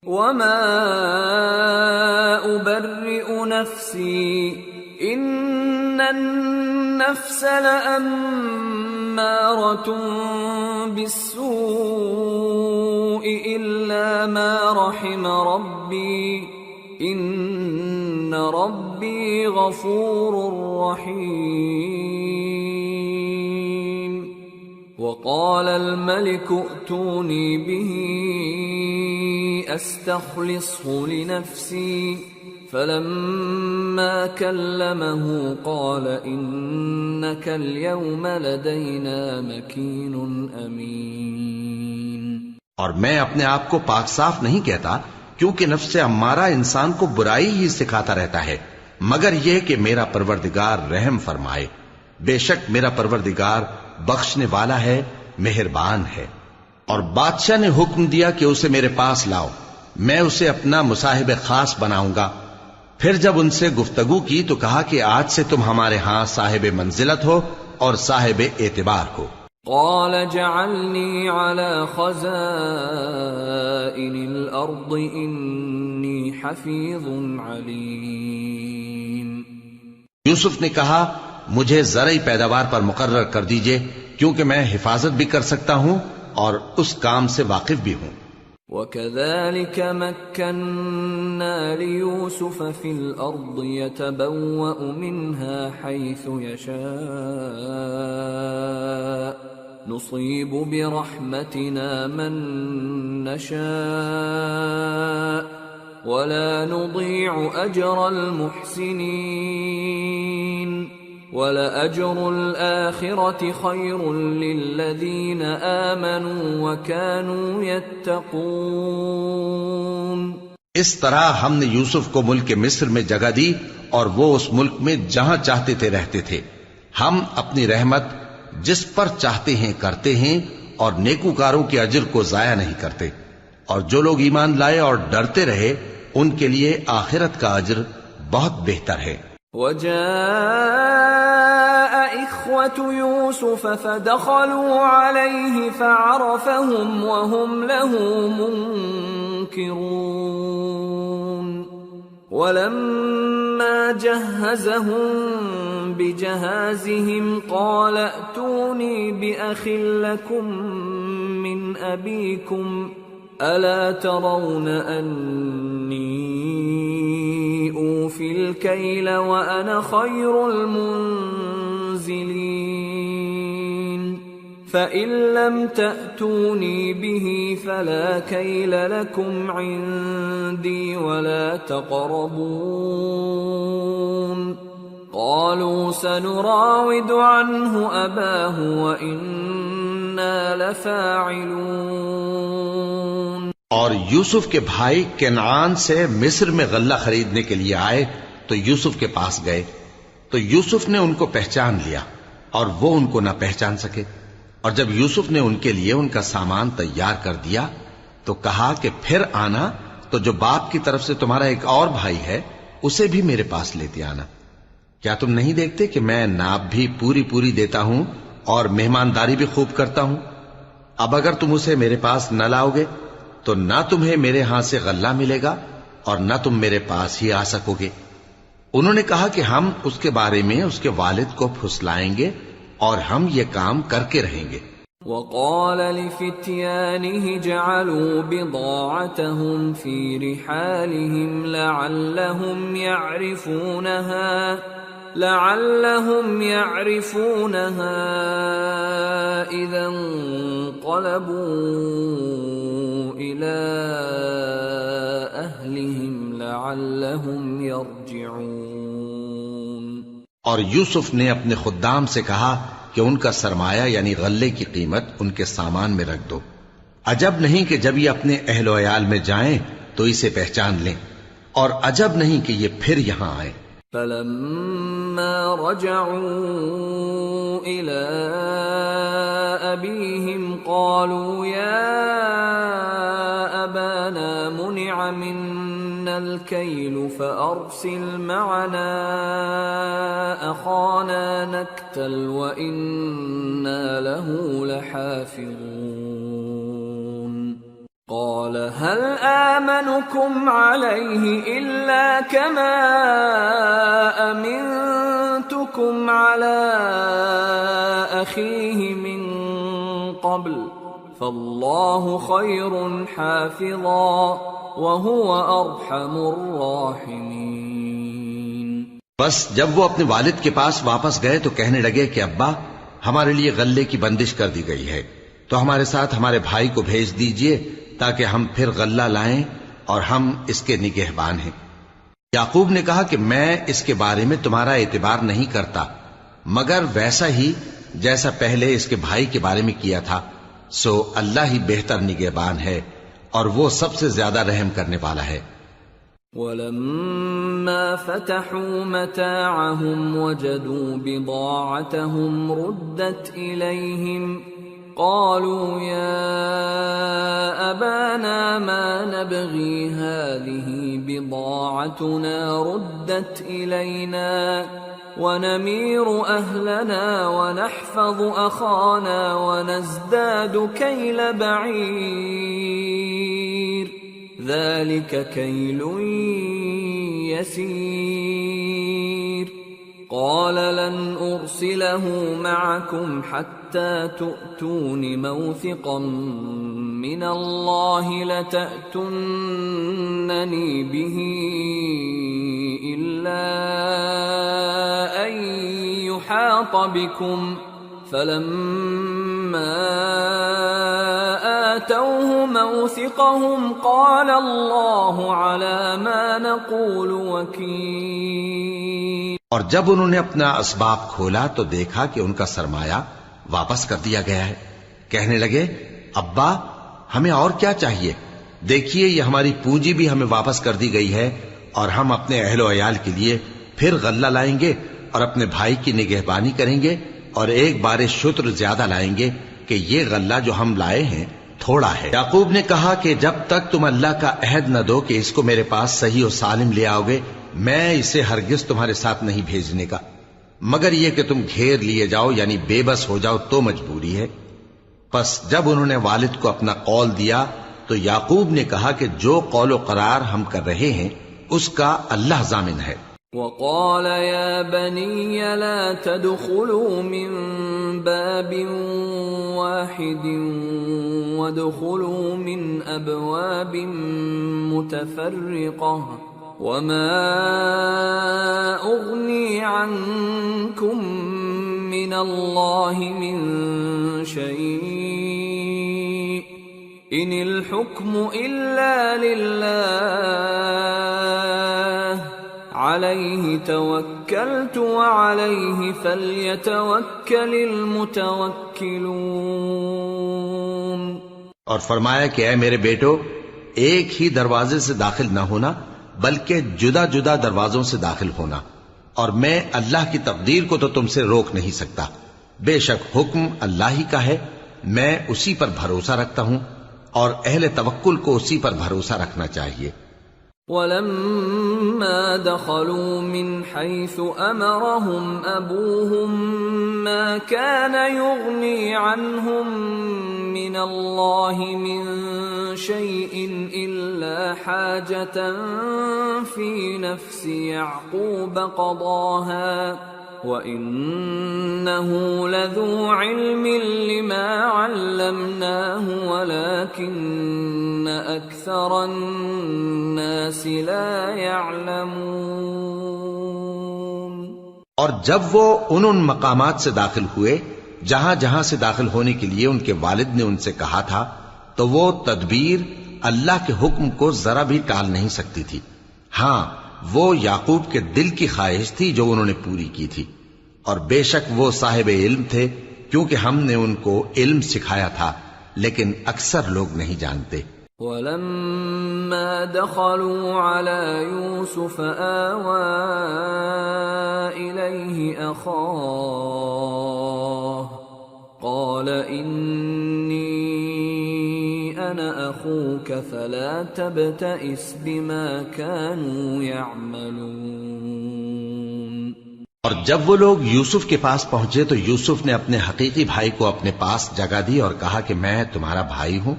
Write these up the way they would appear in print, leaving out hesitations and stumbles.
وما أبرئ نفسي إن النفس لأمارة بالسوء إلا ما رحم ربي إن ربي غفور رحيم وقال الملك ائتوني به استخلصه لنفسي فلما كلمه قال إنك اليوم لدينا مكين أمين۔ اور میں اپنے آپ کو پاک صاف نہیں کہتا، کیونکہ نفس امارہ انسان کو برائی ہی سکھاتا رہتا ہے، مگر یہ کہ میرا پروردگار رحم فرمائے۔ بے شک میرا پروردگار بخشنے والا ہے، مہربان ہے۔ اور بادشاہ نے حکم دیا کہ اسے میرے پاس لاؤ، میں اسے اپنا مصاحب خاص بناؤں گا۔ پھر جب ان سے گفتگو کی تو کہا کہ آج سے تم ہمارے ہاں صاحب منزلت ہو اور صاحب اعتبار ہو۔ قال جعلني على خزائن الأرض إني حفيظ عليم۔ یوسف نے کہا مجھے زرعی پیداوار پر مقرر کر دیجئے، کیونکہ میں حفاظت بھی کر سکتا ہوں اور اس کام سے واقف بھی ہوں۔ وَكَذَلِكَ مَكَّنَّا لِيُوسُفَ فِي الْأَرْضِ يَتَبَوَّأُ مِنْهَا حَيْثُ يَشَاءُ نُصِيبُ بِرَحْمَتِنَا مَن نَّشَاءُ وَلَا نُضِيعُ أَجْرَ الْمُحْسِنِينَ وَلَأَجْرُ الْآخِرَةِ خَيْرٌ لِّلَّذِينَ آمَنُوا وَكَانُوا يَتَّقُونَ۔ اس طرح ہم نے یوسف کو ملک مصر میں جگہ دی اور وہ اس ملک میں جہاں چاہتے تھے رہتے تھے۔ ہم اپنی رحمت جس پر چاہتے ہیں کرتے ہیں اور نیکوکاروں کے اجر کو ضائع نہیں کرتے، اور جو لوگ ایمان لائے اور ڈرتے رہے ان کے لیے آخرت کا اجر بہت بہتر ہے۔ وجاء إخوة يوسف فدخلوا عليه فعرفهم وهم له منكرون ولما جهزهم بجهازهم قال ائتوني بأخ لكم من أبيكم ألا ترون أني أوفي الكيل وأنا خير المنزلين فإن لم تأتوني به فلا كيل لكم عندي ولا تقربون قالوا سنراود عنه أباه وإنا لفاعلون۔ اور یوسف کے بھائی کنعان سے مصر میں غلہ خریدنے کے لیے آئے تو یوسف کے پاس گئے، تو یوسف نے ان کو پہچان لیا اور وہ ان کو نہ پہچان سکے۔ اور جب یوسف نے ان کے لیے ان کا سامان تیار کر دیا تو کہا کہ پھر آنا تو جو باپ کی طرف سے تمہارا ایک اور بھائی ہے اسے بھی میرے پاس لیتے آنا۔ کیا تم نہیں دیکھتے کہ میں ناب بھی پوری پوری دیتا ہوں اور مہمانداری بھی خوب کرتا ہوں؟ اب اگر تم اسے میرے پاس نہ لاؤ گے تو نہ تمہیں میرے ہاں سے غلہ ملے گا اور نہ تم میرے پاس ہی آ سکو گے۔ انہوں نے کہا کہ ہم اس کے بارے میں اس کے والد کو پھسلائیں گے اور ہم یہ کام کر کے رہیں گے۔ وقال لفتيانه جعلوا بضاعتهم في رحالهم لعلهم يعرفونها إذا انقلبوا إلى أهلهم لعلهم يرجعون۔ اور یوسف نے اپنے خدام سے کہا کہ ان کا سرمایہ یعنی غلے کی قیمت ان کے سامان میں رکھ دو، عجب نہیں کہ جب یہ اپنے اہل و عیال میں جائیں تو اسے پہچان لیں، اور عجب نہیں کہ یہ پھر یہاں آئیں۔ فلما رجعوا إلى أبيهم قالوا يا أبانا منع منا الكيل فأرسل معنا أخانا نكتل وإنا له لحافظون۔ قال هل آمنكم عليه إلا كما أمنتكم على أخيه من قبل فالله خير حافظا وهو أرحم الراحمين۔ بس جب وہ اپنے والد کے پاس واپس گئے تو کہنے لگے کہ ابا ہمارے لیے غلے کی بندش کر دی گئی ہے، تو ہمارے ساتھ ہمارے بھائی کو بھیج دیجئے تاکہ ہم پھر غلہ لائیں اور ہم اس کے نگہبان ہیں۔ یعقوب نے کہا کہ میں اس کے بارے میں تمہارا اعتبار نہیں کرتا مگر ویسا ہی جیسا پہلے اس کے بھائی کے بارے میں کیا تھا، سو اللہ ہی بہتر نگہبان ہے اور وہ سب سے زیادہ رحم کرنے والا ہے۔ وَلَمَّا فَتَحُوا مَتَاعَهُمْ وَجَدُوا بِضَاعَتَهُمْ رُدَّتْ إِلَيْهِمْ قَالُوا يَا أَبَانَا مَا نَبْغِي هَذِهِ بِضَاعَتُنَا رُدَّتْ إِلَيْنَا وَنَمِيرُ أَهْلَنَا وَنَحْفَظُ أَخَانَا وَنَزْدَادُ كَيْلَ بَعِيرٍ ذَلِكَ كَيْلٌ يَسِيرٌ قال لن أرسله معكم حتى تؤتون موثقا من الله لتأتونني به إلا أن يحاط بكم فلما آتوه موثقهم قال الله على ما نقول وكيل۔ اور جب انہوں نے اپنا اسباب کھولا تو دیکھا کہ ان کا سرمایہ واپس کر دیا گیا ہے۔ کہنے لگے ابا ہمیں اور کیا چاہیے، دیکھیے یہ ہماری پونجی بھی ہمیں واپس کر دی گئی ہے اور ہم اپنے اہل و عیال کے لیے پھر غلہ لائیں گے اور اپنے بھائی کی نگہبانی کریں گے اور ایک بار شتر زیادہ لائیں گے کہ یہ غلہ جو ہم لائے ہیں تھوڑا ہے۔ یعقوب نے کہا کہ جب تک تم اللہ کا عہد نہ دو کہ اس کو میرے پاس صحیح و سالم لے آؤ گے میں اسے ہرگز تمہارے ساتھ نہیں بھیجنے کا، مگر یہ کہ تم گھیر لیے جاؤ یعنی بے بس ہو جاؤ تو مجبوری ہے۔ پس جب انہوں نے والد کو اپنا قول دیا تو یعقوب نے کہا کہ جو قول و قرار ہم کر رہے ہیں اس کا اللہ ضامن ہے۔ وقال يا بني لا تدخلوا من باب واحد وادخلوا من أبواب متفرقة وما أغني عنكم من الله من شيء إن الحكم إلا لله عليه توكلت وعليه فليتوكل المتوكلون۔ اور فرمایا کہ اے میرے بیٹو ایک ہی دروازے سے داخل نہ ہونا بلکہ جدا جدا دروازوں سے داخل ہونا، اور میں اللہ کی تقدیر کو تو تم سے روک نہیں سکتا، بے شک حکم اللہ ہی کا ہے، میں اسی پر بھروسہ رکھتا ہوں اور اہل توکل کو اسی پر بھروسہ رکھنا چاہیے۔ وَلَمَّا دَخَلُوا مِنْ حَيْثُ أَمَرَهُمْ أَبُوهُمْ مَا كَانَ يُغْنِي عَنْهُمْ مِنَ اللَّهِ مِنْ شَيْءٍ إِلَّا حَاجَةً فِي نَفْسِ يَعْقُوبَ قَضَاهَا وَإِنَّهُ لَذُو عِلْمٍ لِمَا عَلَّمْنَاهُ وَلَكِنَّ أَكْثَرَ النَّاسِ لَا يَعْلَمُونَ۔ اور جب وہ ان مقامات سے داخل ہوئے جہاں جہاں سے داخل ہونے کے لیے ان کے والد نے ان سے کہا تھا تو وہ تدبیر اللہ کے حکم کو ذرا بھی ٹال نہیں سکتی تھی، ہاں وہ یعقوب کے دل کی خواہش تھی جو انہوں نے پوری کی تھی، اور بے شک وہ صاحب علم تھے کیونکہ ہم نے ان کو علم سکھایا تھا، لیکن اکثر لوگ نہیں جانتے۔ وَلَمَّا دَخَلُوا عَلَى يُوسُفَ آوَى إِلَيْهِ أَخَاهُ قَالَ إِنِّي أَنَا أَخُوكَ فَلَا تَبْتَئِسْ بِمَا كَانُوا يَعْمَلُونَ۔ اور جب وہ لوگ یوسف کے پاس پہنچے تو یوسف نے اپنے حقیقی بھائی کو اپنے پاس جگہ دی اور کہا کہ میں تمہارا بھائی ہوں،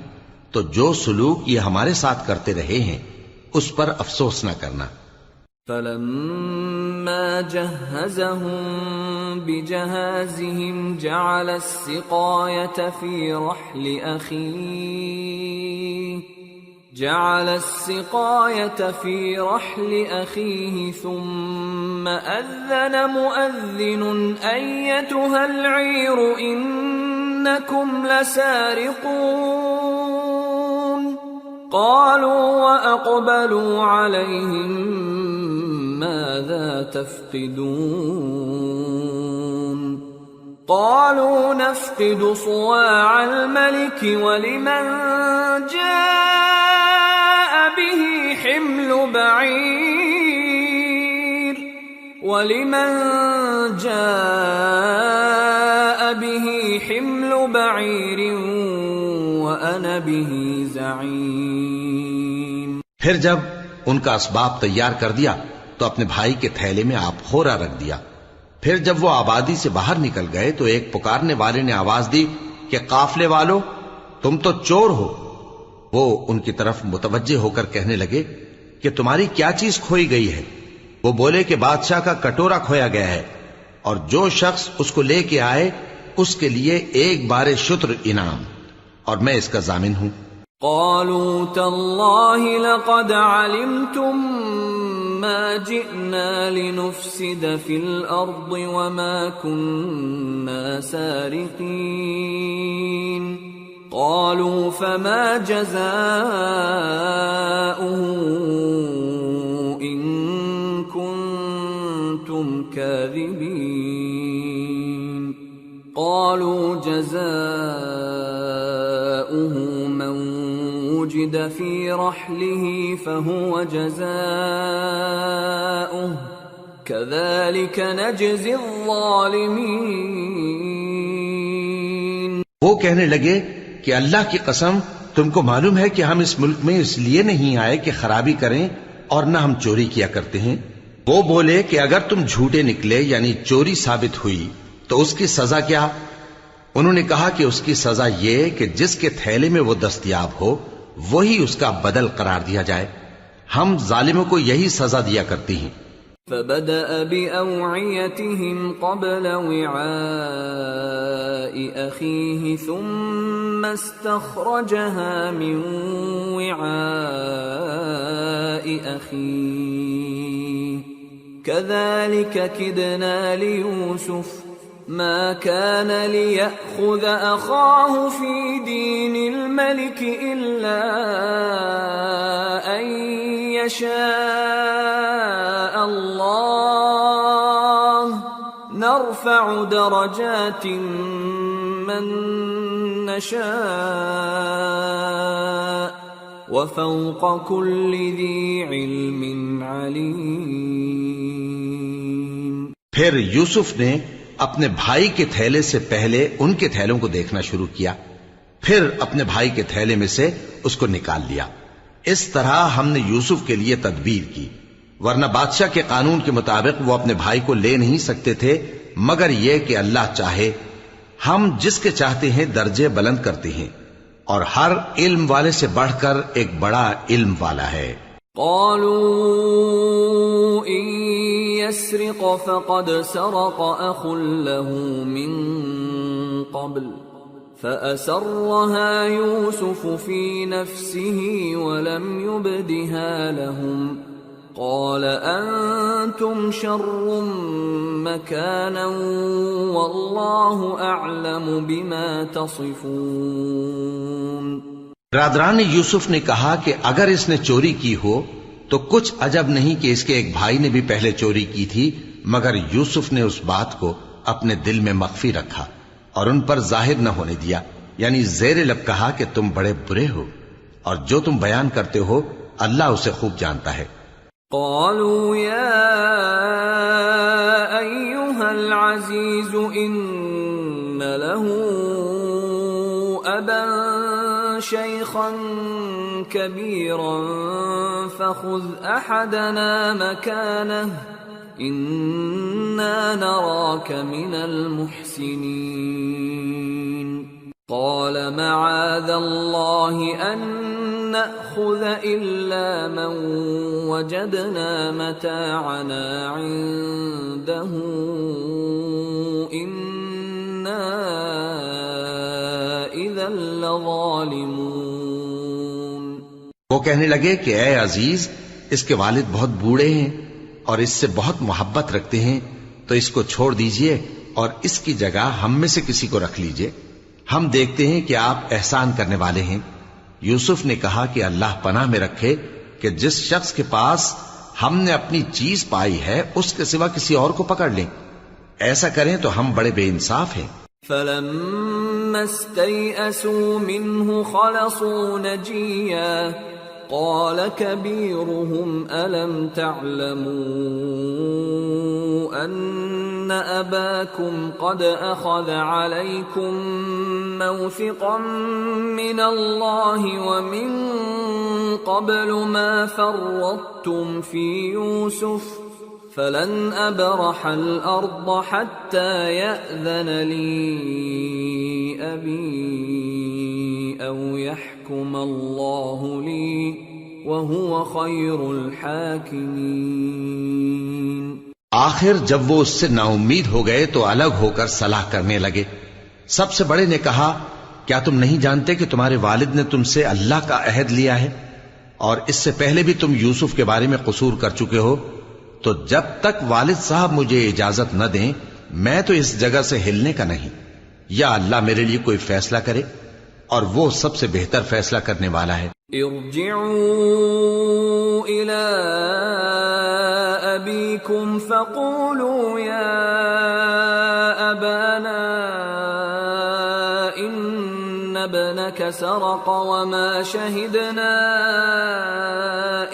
تو جو سلوک یہ ہمارے ساتھ کرتے رہے ہیں اس پر افسوس نہ کرنا۔ فلما جهزهم بجهازهم جعل السقاية في رحل أخيه ثم أذن مؤذن أيتها العير إنكم لسارقون قالوا وأقبلوا عليهم ماذا تفقدون قالوا نفقد صواع الملك ولمن جاء به حمل بعير وأنا به زعيم۔ پھر جب ان کا اسباب تیار کر دیا تو اپنے بھائی کے تھیلے میں آپ خورا رکھ دیا۔ پھر جب وہ آبادی سے باہر نکل گئے تو ایک پکارنے والے نے آواز دی کہ قافلے والو تم تو چور ہو۔ وہ ان کی طرف متوجہ ہو کر کہنے لگے کہ تمہاری کیا چیز کھوئی گئی ہے؟ وہ بولے کہ بادشاہ کا کٹورا کھویا گیا ہے، اور جو شخص اس کو لے کے آئے اس کے لیے ایک بار شتر انعام، اور میں اس کا ضامن ہوں۔ قالوا تالله لقد علمتم ما جئنا لنفسد في الأرض وما كنا سارقين قالوا فما جزاؤه إن كنتم كاذبين قالوا جزاؤه من وجد في رحله فهو جزاؤه كذلك نجزي الظالمين۔ وہ کہنے لگے کہ اللہ کی قسم تم کو معلوم ہے کہ ہم اس ملک میں اس لیے نہیں آئے کہ خرابی کریں اور نہ ہم چوری کیا کرتے ہیں۔ وہ بولے کہ اگر تم جھوٹے نکلے یعنی چوری ثابت ہوئی تو اس کی سزا کیا؟ انہوں نے کہا کہ اس کی سزا یہ کہ جس کے تھیلے میں وہ دستیاب ہو وہی اس کا بدل قرار دیا جائے، ہم ظالموں کو یہی سزا دیا کرتی ہیں۔ فبدأ بأوعيتهم قبل وعاء أخيه ثم استخرجها من وعاء أخيه كذلك كدنا ليوسف ما كان ليأخذ أخاه في دين الملك إلا أن يشاء الله نرفع درجات من نشاء وفوق كل ذي علم عليم۔ پھر یوسف نے اپنے بھائی کے تھیلے سے پہلے ان کے تھیلوں کو دیکھنا شروع کیا، پھر اپنے بھائی کے تھیلے میں سے اس کو نکال لیا۔ اس طرح ہم نے یوسف کے لیے تدبیر کی، ورنہ بادشاہ کے قانون کے مطابق وہ اپنے بھائی کو لے نہیں سکتے تھے مگر یہ کہ اللہ چاہے۔ ہم جس کے چاہتے ہیں درجے بلند کرتے ہیں، اور ہر علم والے سے بڑھ کر ایک بڑا علم والا ہے۔ قالوا إن يسرق فقد سرق أخ له من قبل فأسرها يوسف في نفسه ولم يبدها لهم قال أنتم شر مكانا والله أعلم بما تصفون۔ برادران یوسف نے کہا کہ اگر اس نے چوری کی ہو تو کچھ عجب نہیں کہ اس کے ایک بھائی نے بھی پہلے چوری کی تھی، مگر یوسف نے اس بات کو اپنے دل میں مخفی رکھا اور ان پر ظاہر نہ ہونے دیا، یعنی زیر لب کہا کہ تم بڑے برے ہو، اور جو تم بیان کرتے ہو اللہ اسے خوب جانتا ہے۔ قالوا يا أيها العزيز إن له أبا شيخا كبيرا فخذ أحدنا مكانه إنا نراك من المحسنين۔ قال معاذ الله أن نأخذ إلا من وجدنا متاعنا عنده إنا إذا لظالمون. وہ کہنے لگے کہ اے عزیز، اس کے والد بہت بوڑھے ہیں اور اس سے بہت محبت رکھتے ہیں، تو اس کو چھوڑ دیجئے اور اس کی جگہ ہم میں سے کسی کو رکھ لیجئے، ہم دیکھتے ہیں کہ آپ احسان کرنے والے ہیں. یوسف نے کہا کہ اللہ پناہ میں رکھے کہ جس شخص کے پاس ہم نے اپنی چیز پائی ہے اس کے سوا کسی اور کو پکڑ لیں، ایسا کریں تو ہم بڑے بے انصاف ہیں. فَلَمَّا اسْتَيْأَسُوا مِنْهُ خَلَصُوا نَجِيًّا قَالَ كَبِيرُهُمْ أَلَمْ تَعْلَمُوا أَنَّ أَبَاكُمْ قَدْ أَخَذَ عَلَيْكُمْ مَوْثِقًا مِّنَ اللَّهِ وَمِن قَبْلُ مَا فَرَّطتُمْ فِي يُوسُفَ فَلَنْ أَبْرَحَ الْأَرْضَ حَتَّى يَأْذَنَ لِي أَبِي أَوْ يَحْكُمَ اللَّهُ لِي وَهُوَ خَيْرُ الْحَاكِمِينَ. آخر جب وہ اس سے نا امید ہو گئے تو الگ ہو کر صلاح کرنے لگے. سب سے بڑے نے کہا، کیا تم نہیں جانتے کہ تمہارے والد نے تم سے اللہ کا عہد لیا ہے اور اس سے پہلے بھی تم یوسف کے بارے میں قصور کر چکے ہو؟ تو جب تک والد صاحب مجھے اجازت نہ دیں میں تو اس جگہ سے ہلنے کا نہیں، یا اللہ میرے لیے کوئی فیصلہ کرے، اور وہ سب سے بہتر فیصلہ کرنے والا ہے. ارجعوا إلى أبيكم فقولوا يا أبانا إن ابنك سرق وما شهدنا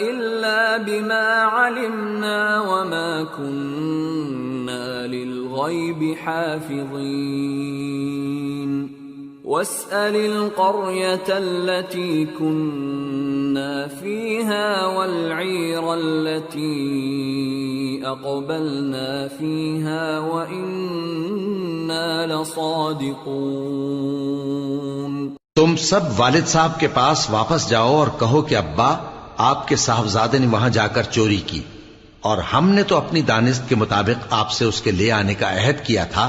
إلا بما علمنا وما كنا للغيب حافظين واسأل القرية التي كنا فيها والعير التي أقبلنا فيها وإنا لصادقون. تم سب والد صاحب کے پاس واپس جاؤ اور کہو کہ ابا، آپ کے صاحبزادے نے وہاں جا کر چوری کی، اور ہم نے تو اپنی دانست کے مطابق آپ سے اس کے لے آنے کا عہد کیا تھا،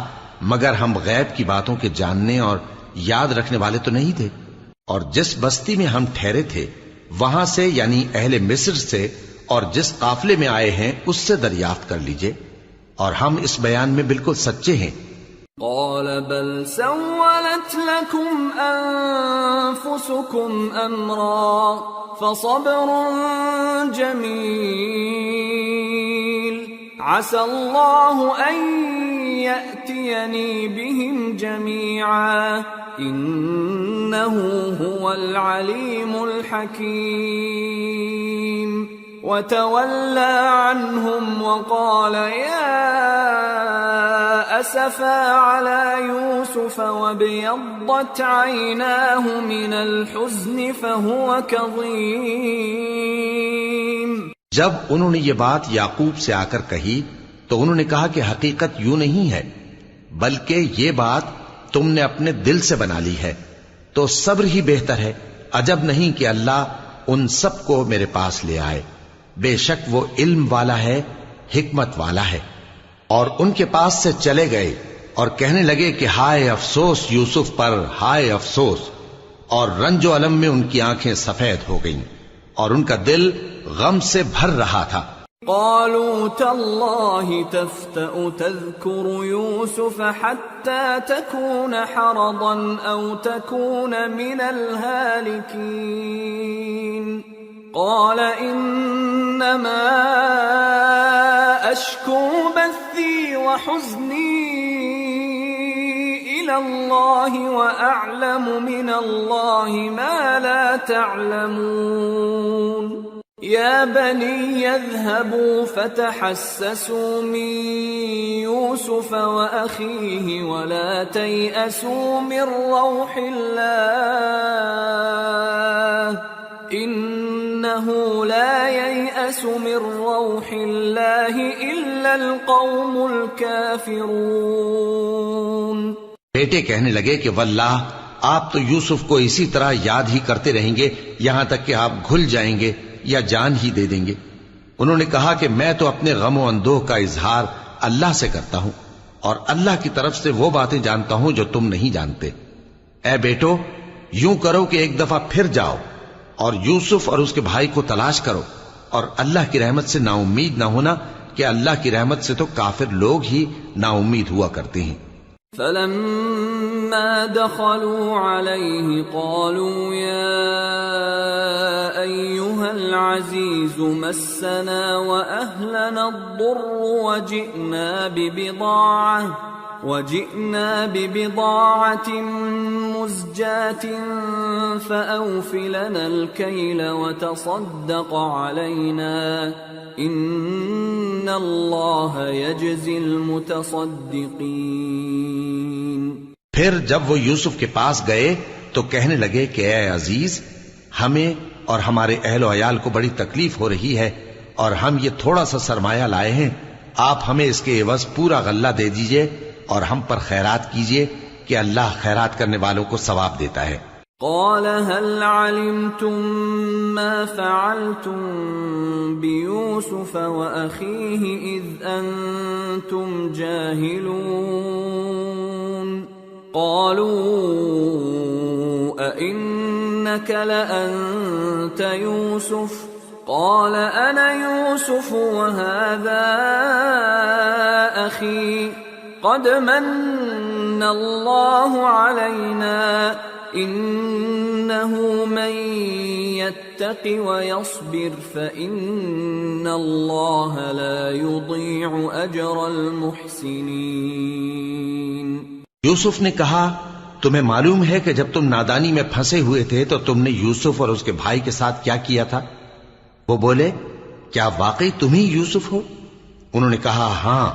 مگر ہم غیب کی باتوں کے جاننے اور یاد رکھنے والے تو نہیں تھے. اور جس بستی میں ہم ٹھہرے تھے وہاں سے، یعنی اہل مصر سے، اور جس قافلے میں آئے ہیں اس سے دریافت کر لیجئے، اور ہم اس بیان میں بالکل سچے ہیں. قال بل سولت لكم أنفسكم أمرا فصبر جميل عسى الله أن يأتيني بهم جميعا إنه هو العليم الحكيم. وتولى عنهم وقال يا أسفا على يوسف وابيضت عيناه من الحزن فهو كظيم. جب انہوں نے یہ بات یعقوب سے آ کر کہی تو انہوں نے کہا کہ حقیقت یوں نہیں ہے، بلکہ یہ بات تم نے اپنے دل سے بنا لی ہے، تو صبر ہی بہتر ہے. عجب نہیں کہ اللہ ان سب کو میرے پاس لے آئے، بے شک وہ علم والا ہے، حکمت والا ہے. اور ان کے پاس سے چلے گئے اور کہنے لگے کہ ہائے افسوس یوسف پر، ہائے افسوس، اور رنج و الم میں ان کی آنکھیں سفید ہو گئیں اور ان کا دل غم سے بھر رہا تھا. قالوا تالله تفتأ تذكر يوسف حتى تكون حرضا أو تكون من الهالكين قال إنما أشكو بثي وحزني إلى الله وأعلم من الله ما لا تعلمون. يا بني يذهبوا فتحسسوا من يوسف وأخيه ولا تيأسوا من روح الله إنه لا ييأس من روح الله إلا القوم الكافرون. بیٹے کہنے لگے کہ واللہ آپ تو یوسف کو اسی طرح یاد ہی کرتے رہیں گے یہاں تک کہ آپ گھل جائیں گے یا جان ہی دے دیں گے۔ انہوں نے کہا کہ میں تو اپنے غم و اندوہ کا اظہار اللہ سے کرتا ہوں اور اللہ کی طرف سے وہ باتیں جانتا ہوں جو تم نہیں جانتے۔ اے بیٹو، یوں کرو کہ ایک دفعہ پھر جاؤ اور یوسف اور اس کے بھائی کو تلاش کرو، اور اللہ کی رحمت سے نا امید نہ ہونا کہ اللہ کی رحمت سے تو کافر لوگ ہی نا امید ہوا کرتے ہیں۔ فلما دخلوا عليه قالوا يا أيها العزيز مسنا وأهلنا الضر وجئنا ببضاعة مزجاة فأوف لنا الكيل وتصدق علينا إن الله يجزي المتصدقين۔ پھر جب وہ یوسف کے پاس گئے تو کہنے لگے کہ اے عزیز، ہمیں اور ہمارے اہل و عیال کو بڑی تکلیف ہو رہی ہے اور ہم یہ تھوڑا سا سرمایہ لائے ہیں، آپ ہمیں اس کے عوض پورا غلہ دے دیجئے اور ہم پر خیرات کیجئے کہ اللہ خیرات کرنے والوں کو ثواب دیتا ہے۔ قال هل علمتم ما فعلتم بيوسف وأخيه إذ أنتم جاهلون؟ قالوا أئنك لأنت يوسف؟ قال أنا يوسف وهذا أخي قد من الله علينا إنه من يتق ويصبر فإن الله لا يضيع أجر المحسنين۔ یوسف نے کہا تمہیں معلوم ہے کہ جب تم نادانی میں پھنسے ہوئے تھے تو تم نے یوسف اور اس کے بھائی کے ساتھ کیا کیا تھا؟ وہ بولے کیا واقعی تم ہی یوسف ہو؟ انہوں نے کہا ہاں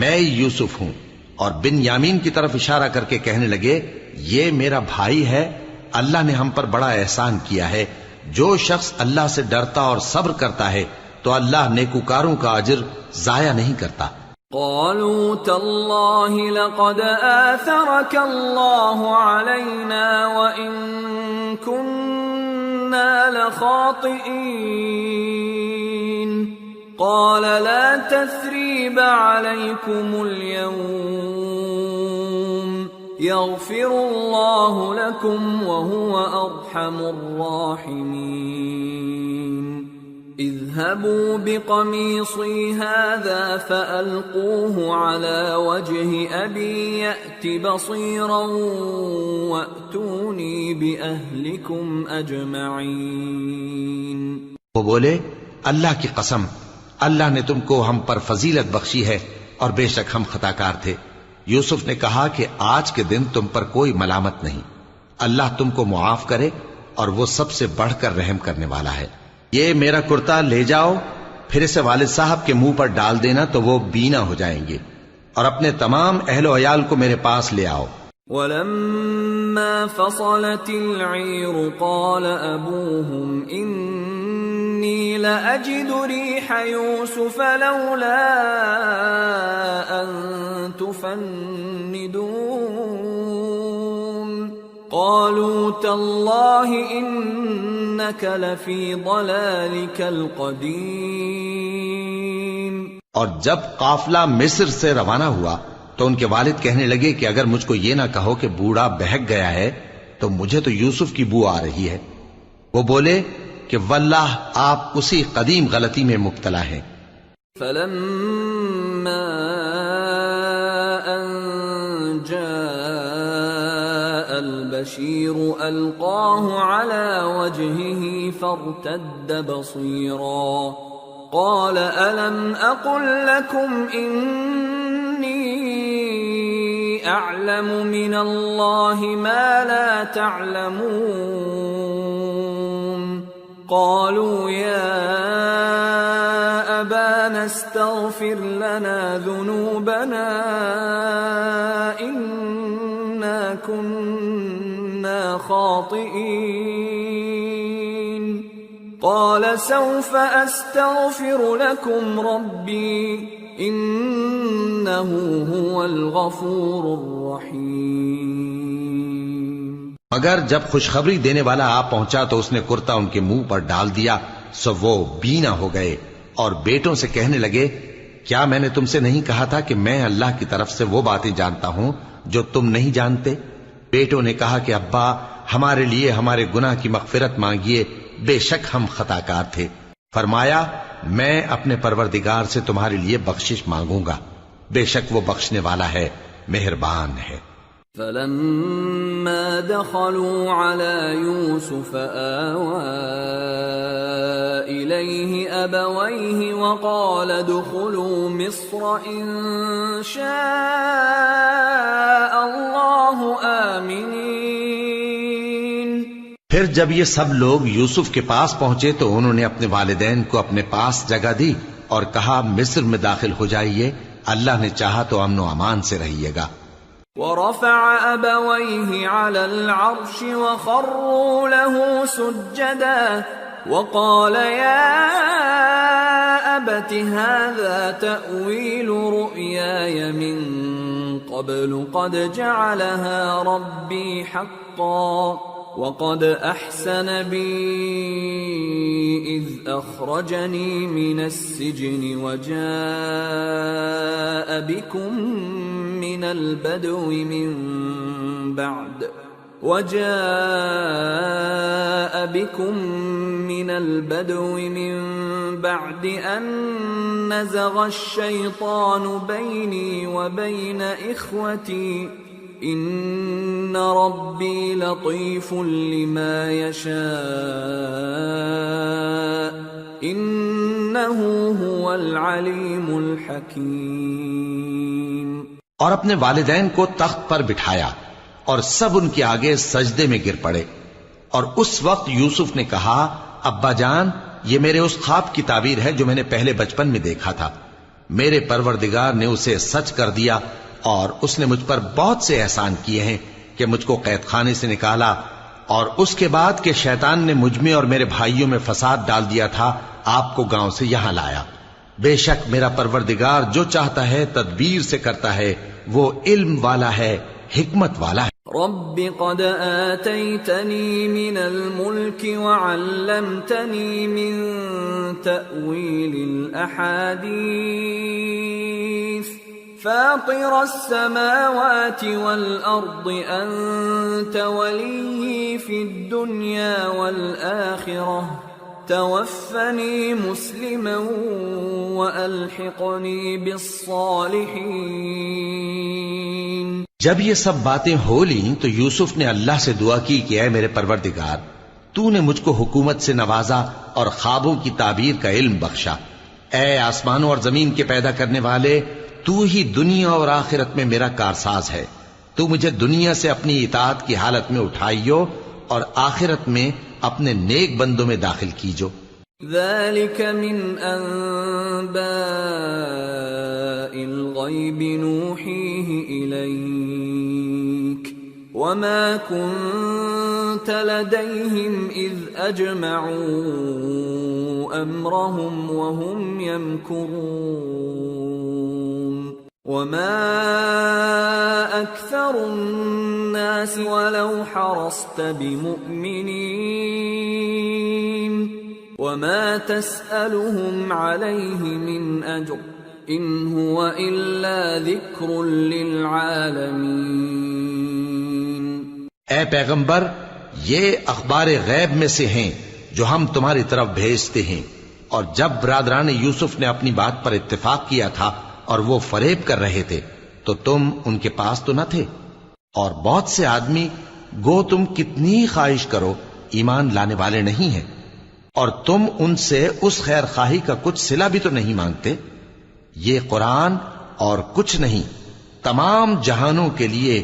میں یوسف ہوں، اور بن یامین کی طرف اشارہ کر کے کہنے لگے یہ میرا بھائی ہے، اللہ نے ہم پر بڑا احسان کیا ہے، جو شخص اللہ سے ڈرتا اور صبر کرتا ہے تو اللہ نیکوکاروں کا اجر ضائع نہیں کرتا۔ قالوا تالله لقد آثرك الله علينا وإن كنا لخاطئين قال لا تثريب عليكم اليوم يغفر الله لكم وهو أرحم الراحمين اذهبوا بقميصي هذا فألقوه على وجه أبي يأت بصيرا وأتوني بأهلكم أجمعين۔ وہ بولے اللہ کی قسم، اللہ نے تم کو ہم پر فضیلت بخشی ہے اور بے شک ہم خطاکار تھے۔ یوسف نے کہا کہ آج کے دن تم پر کوئی ملامت نہیں، اللہ تم کو معاف کرے اور وہ سب سے بڑھ کر رحم کرنے والا ہے۔ یہ میرا کرتا لے جاؤ، پھر اسے والد صاحب کے منہ پر ڈال دینا تو وہ بینا ہو جائیں گے، اور اپنے تمام اہل و عیال کو میرے پاس لے آؤ۔ وَلَمَّا فَصَلَتِ الْعِيرُ قَالَ أَبُوهُمْ إِنِّي لَأَجِدُ رِيحَ يُوسُفَ لَوْلَا أَن تُفَنِّدُونَ قَالُوا تَاللَّهِ إِنَّكَ لَفِي ضَلَالِكَ الْقَدِيمِ۔ اور جب قافلہ مصر سے روانہ ہوا تو ان کے والد کہنے لگے کہ اگر مجھ کو یہ نہ کہو کہ بوڑھا بہک گیا ہے تو مجھے تو یوسف کی بو آ رہی ہے۔ وہ بولے کہ واللہ آپ اسی قدیم غلطی میں مبتلا ہیں۔ فَلَمَّا أَن جَاءَ الْبَشِيرُ أَلْقَاهُ عَلَى وَجْهِهِ فَارْتَدَّ بَصِيرًا قَالَ أَلَمْ أَقُلْ لَكُمْ إِنِّي أَعْلَمُ مِنَ اللَّهِ مَا لَا تَعْلَمُونَ قَالُوا يَا أَبَانَا اسْتَغْفِرْ لَنَا ذُنُوبَنَا إِنَّا كُنَّا خَاطِئِينَ قَالَ سَوْفَ أَسْتَغْفِرُ لَكُمْ رَبِّي إِنَّهُ هُوَ الْغَفُورُ الرَّحِيمُ۔ مگر جب خوشخبری دینے والا آ پہنچا تو اس نے کرتا ان کے منہ پر ڈال دیا، سو وہ بینا ہو گئے اور بیٹوں سے کہنے لگے، کیا میں نے تم سے نہیں کہا تھا کہ میں اللہ کی طرف سے وہ باتیں جانتا ہوں جو تم نہیں جانتے؟ بیٹوں نے کہا کہ ابا، ہمارے لیے ہمارے گناہ کی مغفرت مانگیے، بے شک ہم خطاکار تھے۔ فرمایا، میں اپنے پروردگار سے تمہارے لیے بخشش مانگوں گا، بے شک وہ بخشنے والا ہے، مہربان ہے۔ فلما دخلوا على يوسف آوى إليه أبويه وقال ادخلوا مصر إن شاء الله آمنين۔ پھر جب یہ سب لوگ یوسف کے پاس پہنچے تو انہوں نے اپنے والدین کو اپنے پاس جگہ دی اور کہا، مصر میں داخل ہو جائیے، اللہ نے چاہا تو امن و امان سے رہیے گا۔ ورفع أبويه على العرش وخروا له سجدا وقال يا أبت هذا تأويل رؤياي من قبل قد جعلها ربي حقا وقد أحسن بي إذ أخرجني من السجن وجاء بكم من البدو من بعد أن نزغ الشيطان بيني وبين إخوتي إن ربي لطيف لما يشاء إنه هو العليم الحكيم۔ اور اپنے والدین کو تخت پر بٹھایا اور سب ان کے آگے سجدے میں گر پڑے، اور اس وقت یوسف نے کہا، ابا جان، یہ میرے اس خواب کی تعبیر ہے جو میں نے پہلے بچپن میں دیکھا تھا۔ میرے پروردگار نے اسے سچ کر دیا اور اس نے مجھ پر بہت سے احسان کیے ہیں کہ مجھ کو قید خانے سے نکالا، اور اس کے بعد کہ شیطان نے مجھ میں اور میرے بھائیوں میں فساد ڈال دیا تھا، آپ کو گاؤں سے یہاں لایا۔ بے شک میرا پروردگار جو چاہتا ہے تدبیر سے کرتا ہے، وہ علم والا ہے، حکمت والا ہے۔ رب قد آتيتني من الملك وعلمتني من تأويل الأحاديث فاطر السماوات والأرض أنت ولي في الدنيا والآخرة توفني مسلما وألحقني بالصالحين۔ جب یہ سب باتیں ہو لیں تو یوسف نے اللہ سے دعا کی کہ اے میرے پروردگار، تو نے مجھ کو حکومت سے نوازا اور خوابوں کی تعبیر کا علم بخشا۔ اے آسمانوں اور زمین کے پیدا کرنے والے، تو ہی دنیا اور آخرت میں میرا کارساز ہے۔ تو مجھے دنیا سے اپنی اطاعت کی حالت میں اٹھائیو اور آخرت میں اپنے نیک بندوں میں داخل کیجو۔ ذلك من أنباء الغيب نوحيه إليك وما كنت لديهم إذ أجمعوا أمرهم وهم يمكرون وما أكثر الناس ولو حرصت بمؤمنين وما تسألهم عليه من أجر إن هو إلا ذكر للعالمين۔ اے پیغمبر، یہ اخبار غیب میں سے ہیں جو ہم تمہاری طرف بھیجتے ہیں، اور جب برادران یوسف نے اپنی بات پر اتفاق کیا تھا اور وہ فریب کر رہے تھے تو تم ان کے پاس تو نہ تھے، اور بہت سے آدمی گو تم کتنی خواہش کرو ایمان لانے والے نہیں ہیں، اور تم ان سے اس خیر خواہی کا کچھ صلہ بھی تو نہیں مانگتے۔ یہ قرآن اور کچھ نہیں، تمام جہانوں کے لیے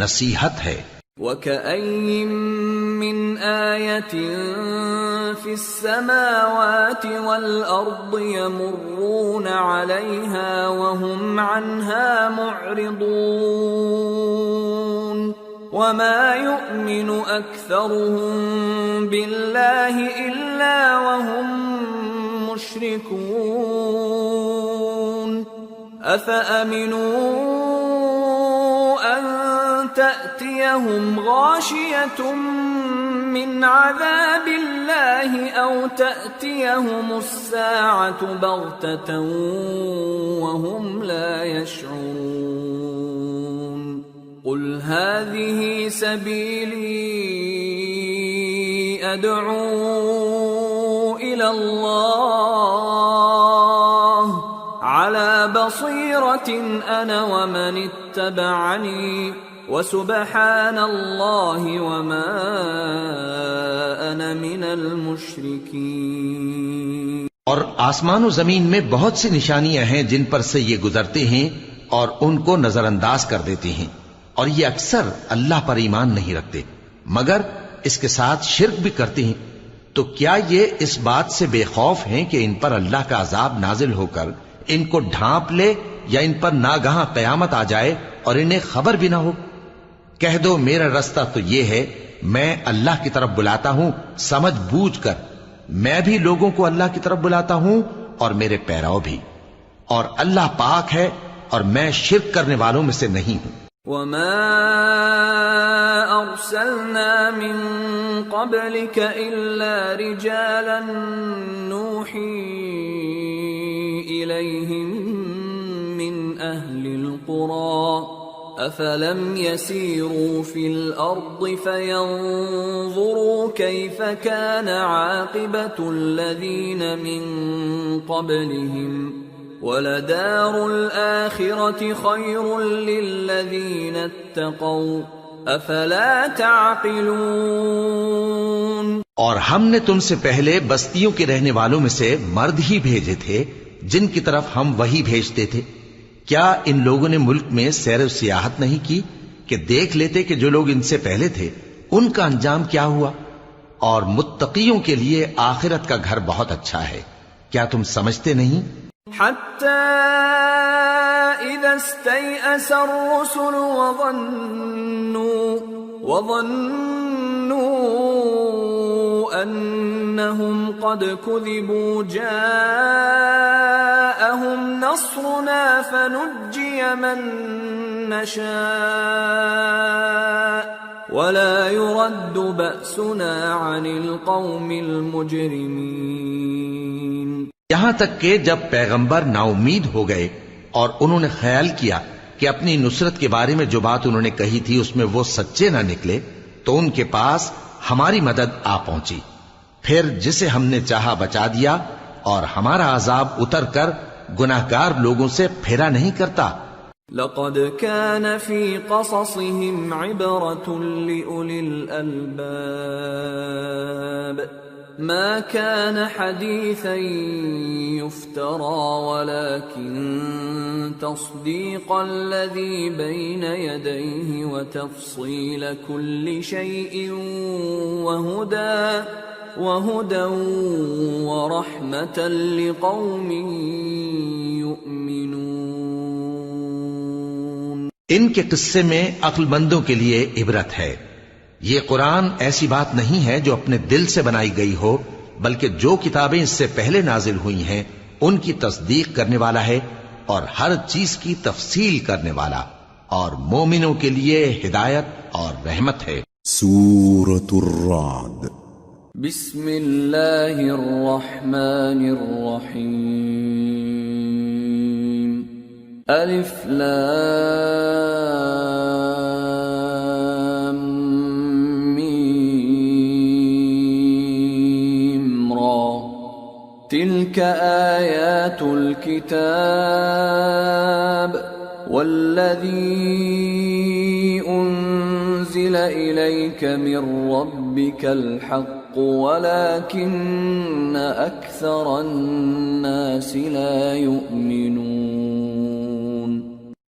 نصیحت ہے۔ وَكَأَيٍّ مِّنْ آيَةٍ فِي السَّمَاوَاتِ وَالْأَرْضِ يَمُرُّونَ عَلَيْهَا وَهُمْ عَنْهَا مُعْرِضُونَ وَمَا يُؤْمِنُ أَكْثَرُهُم بِاللَّهِ إِلَّا وَهُم مُشْرِكُونَ أَفَأَمِنُوا أَن تَأْتِيَهُمُ تأتيهم غاشية من عذاب الله أو تأتيهم الساعة بغتة وهم لا يشعرون قل هذه سبيلي أدعو إلى الله على بصيرة أنا ومن اتبعني وسبحان الله وما أنا من المشركين۔ اور آسمان و زمین میں بہت سی نشانیاں ہیں جن پر سے یہ گزرتے ہیں اور ان کو نظر انداز کر دیتے ہیں، اور یہ اکثر اللہ پر ایمان نہیں رکھتے مگر اس کے ساتھ شرک بھی کرتے ہیں۔ تو کیا یہ اس بات سے بے خوف ہیں کہ ان پر اللہ کا عذاب نازل ہو کر ان کو ڈھانپ لے یا ان پر ناگہاں قیامت آ جائے اور انہیں خبر بھی نہ ہو؟ کہہ دو میرا رستہ تو یہ ہے، میں اللہ کی طرف بلاتا ہوں سمجھ بوجھ کر، میں بھی لوگوں کو اللہ کی طرف بلاتا ہوں اور میرے پیراؤ بھی، اور اللہ پاک ہے اور میں شرک کرنے والوں میں سے نہیں ہوں۔ وما أرسلنا من قبلك إلا رجالا نوحي إليهم من أهل القرى أفلم يسيروا في الأرض فينظروا كيف كان عاقبة الذين من قبلهم وَلَدَارُ الْآخِرَةِ خَيْرٌ لِّلَّذِينَ اتَّقَوْا أَفَلَا تَعْقِلُونَ۔ اور ہم نے تم سے پہلے بستیوں کے رہنے والوں میں سے مرد ہی بھیجے تھے جن کی طرف ہم وہی بھیجتے تھے۔ کیا ان لوگوں نے ملک میں سیر و سیاحت نہیں کی کہ دیکھ لیتے کہ جو لوگ ان سے پہلے تھے ان کا انجام کیا ہوا؟ اور متقیوں کے لیے آخرت کا گھر بہت اچھا ہے، کیا تم سمجھتے نہیں؟ حتى إذا استيأس الرسل وظنوا أنهم قد كذبوا جاءهم نصرنا فنجي من نشاء ولا يرد بأسنا عن القوم المجرمين۔ یہاں تک کہ جب پیغمبر نا امید ہو گئے اور انہوں نے خیال کیا کہ اپنی نصرت کے بارے میں جو بات انہوں نے کہی تھی اس میں وہ سچے نہ نکلے تو ان کے پاس ہماری مدد آ پہنچی، پھر جسے ہم نے چاہا بچا دیا، اور ہمارا عذاب اتر کر گناہگار لوگوں سے پھیرا نہیں کرتا۔ لقد كان في قصصهم عبرة لأولي الألباب ما كان حديثا يفترى ولكن تصديق الذي بين يديه وتفصيل كل شيء وهدى ورحمة لقوم يؤمنون۔ ان کے قصے میں عقل مندوں کے لیے عبرت ہے۔ یہ قرآن ایسی بات نہیں ہے جو اپنے دل سے بنائی گئی ہو، بلکہ جو کتابیں اس سے پہلے نازل ہوئی ہیں ان کی تصدیق کرنے والا ہے اور ہر چیز کی تفصیل کرنے والا، اور مومنوں کے لیے ہدایت اور رحمت ہے۔ سورة الرعد۔ بسم اللہ الرحمن الرحیم۔ الف لام تلك آيات الكتاب والذي أنزل إليك من ربك الحق ولكن أكثر الناس لا يؤمنون۔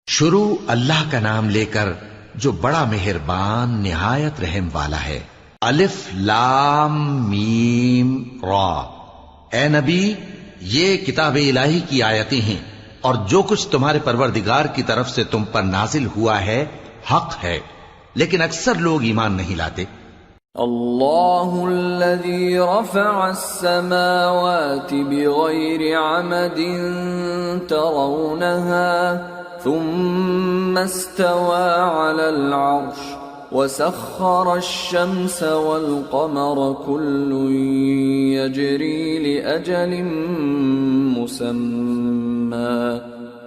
شروع اللہ کا نام لے کر جو بڑا مہربان نہایت رحم والا ہے۔ الف لام میم را۔ اے نبی، یہ کتاب الہی کی آیتیں ہیں اور جو کچھ تمہارے پروردگار کی طرف سے تم پر نازل ہوا ہے حق ہے، لیکن اکثر لوگ ایمان نہیں لاتے۔ اللہ الذی رفع السماوات بغیر عمد ترونها ثم استوى على العرش وسخر الشمس والقمر كل يجري لأجل مسمى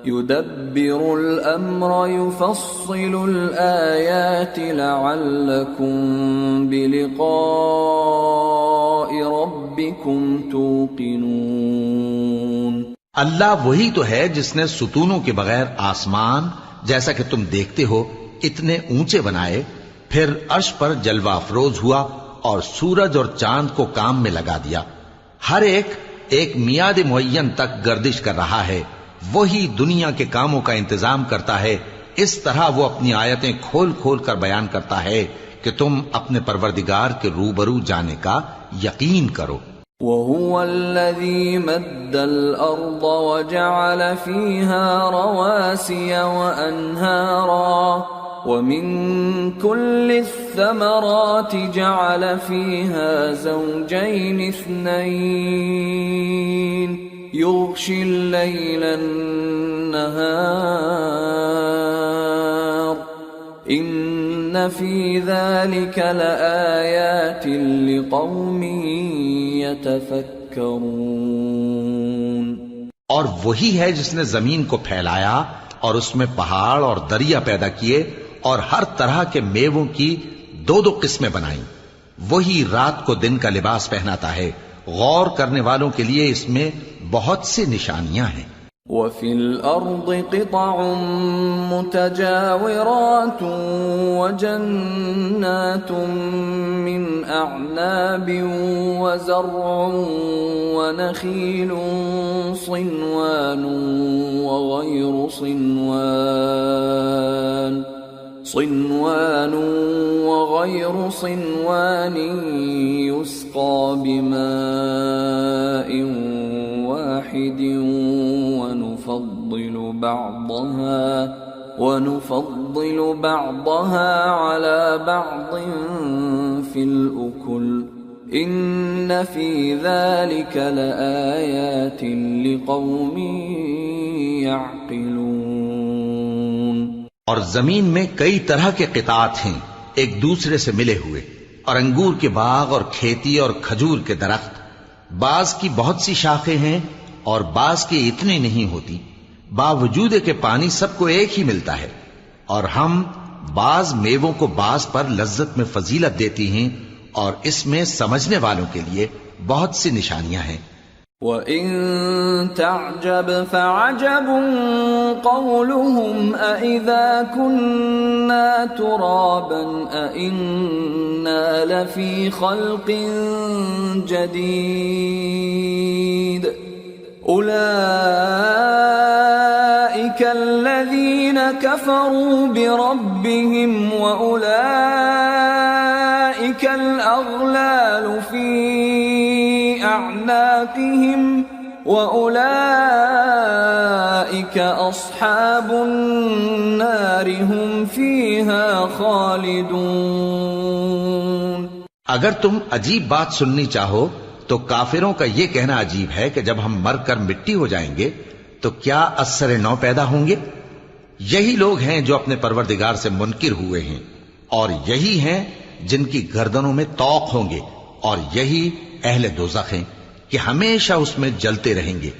يدبر الأمر يفصل الآيات لعلكم بلقاء ربكم توقنون۔ اللہ وہی تو ہے جس نے ستونوں کے بغیر آسمان جیسا کہ تم دیکھتے ہو اتنے اونچے بنائے، پھر عرش پر جلوہ افروز ہوا اور سورج اور چاند کو کام میں لگا دیا، ہر ایک میعاد معین تک گردش کر رہا ہے، وہی دنیا کے کاموں کا انتظام کرتا ہے، اس طرح وہ اپنی آیتیں کھول کھول کر بیان کرتا ہے کہ تم اپنے پروردگار کے روبرو جانے کا یقین کرو۔ وَهُوَ الَّذِي مَدَّ الْأَرْضَ وَجَعَلَ فِيهَا رَوَاسِيَ وَأَنْهَارًا وَمِن كُلِّ الثَّمَرَاتِ جَعَلَ فِيهَا زَوْجَيْنِ اثْنَيْنِ يُغْشِي اللَّيْلَ النَّهَارَ إِنَّ فِي ذَلِكَ لَآيَاتٍ لِقَوْمٍ يَتَفَكَّرُونَ۔ اور وہی ہے جس نے زمین کو پھیلایا اور اس میں پہاڑ اور دریا پیدا کیے اور ہر طرح کے میووں کی دو دو قسمیں بنائیں، وہی رات کو دن کا لباس پہناتا ہے، غور کرنے والوں کے لیے اس میں بہت سی نشانیاں ہیں۔ وَفِي الْأَرْضِ قِطَعٌ مُتَجَاوِرَاتٌ وَجَنَّاتٌ مِّنْ أَعْنَابٍ وَزَرْعٌ وَنَخِيلٌ صِنْوَانٌ وَغَيْرُ صِنْوَانٍ يُسْقَى بِمَاءٍ واحد ونفضل بعضها على بعض في الأكل إن في ذلك لآيات لقوم يعقلون۔ اور زمین میں کئی طرح کے قطعات ہیں ایک دوسرے سے ملے ہوئے، اور انگور کے باغ اور کھیتی اور کھجور کے درخت، بعض کی بہت سی شاخیں ہیں اور بعض کی اتنی نہیں ہوتی، باوجود کہ پانی سب کو ایک ہی ملتا ہے، اور ہم بعض میووں کو بعض پر لذت میں فضیلت دیتی ہیں، اور اس میں سمجھنے والوں کے لیے بہت سی نشانیاں ہیں۔ وَإِن تَعْجَبْ فَعَجَبٌ قَوْلُهُمْ أَإِذَا كُنَّا تُرَابًا أَإِنَّا لَفِي خَلْقٍ جَدِيدٍ أُولَئِكَ الَّذِينَ كَفَرُوا بِرَبِّهِمْ وَأُولَئِكَ الْأَغْلَالُ فِي أَعْنَاقِهِمْ وَأُولَئِكَ أَصْحَابُ النَّارِ هُمْ فِيهَا خَالِدُونَ۔ اگر تم عجیب بات سننی چاہو تو کافروں کا یہ کہنا عجیب ہے کہ جب ہم مر کر مٹی ہو جائیں گے تو کیا از سر نو پیدا ہوں گے؟ یہی لوگ ہیں جو اپنے پروردگار سے منکر ہوئے ہیں، اور یہی ہیں جن کی گردنوں میں طوق ہوں گے، اور یہی اہل دوزخ ہیں کہ ہمیشہ اس میں جلتے رہیں گے۔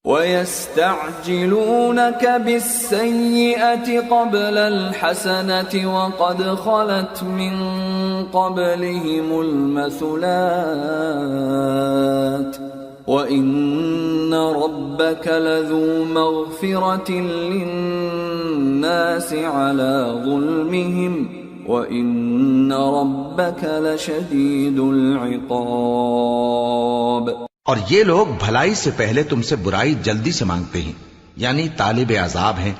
وَيَسْتَعْجِلُونَكَ بِالسَّيِّئَةِ قَبْلَ الْحَسَنَةِ وَقَدْ خَلَتْ مِن قَبْلِهِمُ الْمَثُلَاتُ وَإِنَّ رَبَّكَ لَذُو مَغْفِرَةٍ لِلنَّاسِ عَلَى ظُلْمِهِمْ وَإِنَّ رَبَّكَ لَشَدِيدُ الْعِقَابِ۔ اور یہ لوگ بھلائی سے پہلے تم سے برائی جلدی سے مانگتے ہیں، یعنی طالب عذاب ہیں،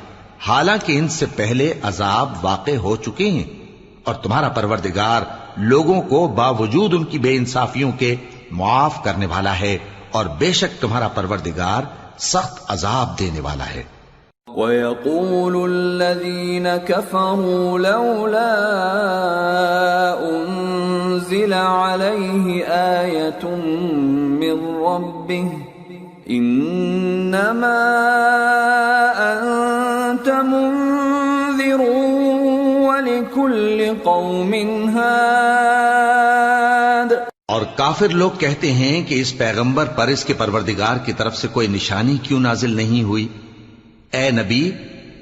حالانکہ ان سے پہلے عذاب واقع ہو چکے ہیں، اور تمہارا پروردگار لوگوں کو باوجود ان کی بے انصافیوں کے معاف کرنے والا ہے، اور بے شک تمہارا پروردگار سخت عذاب دینے والا ہے۔ وَيَقُولُ الَّذِينَ كَفَرُوا لَوْلَا أُنزِلَ عَلَيْهِ آيَةٌ مِّن رَّبِّهِ إِنَّمَا أَنتَ مُنذِرٌ وَلِكُلِّ كل قوم هاد. اور کافر لوگ کہتے ہیں کہ اس پیغمبر پر اس کے پروردگار کی طرف سے کوئی نشانی کیوں نازل نہیں ہوئی؟ اے نبی،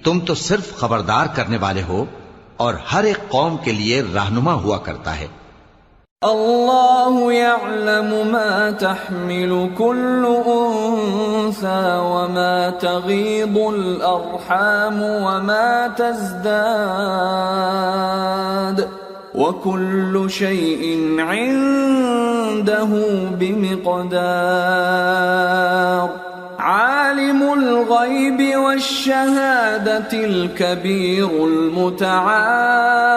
تم تو صرف خبردار کرنے والے ہو اور ہر ایک قوم کے لیے رہنما ہوا کرتا ہے. اللہ يعلم ما تحمل كل انثى وما تغيض الارحام وما تزداد وكل شيء عنده بمقدار. عالم الغيب والشهادة الكبير المتعال.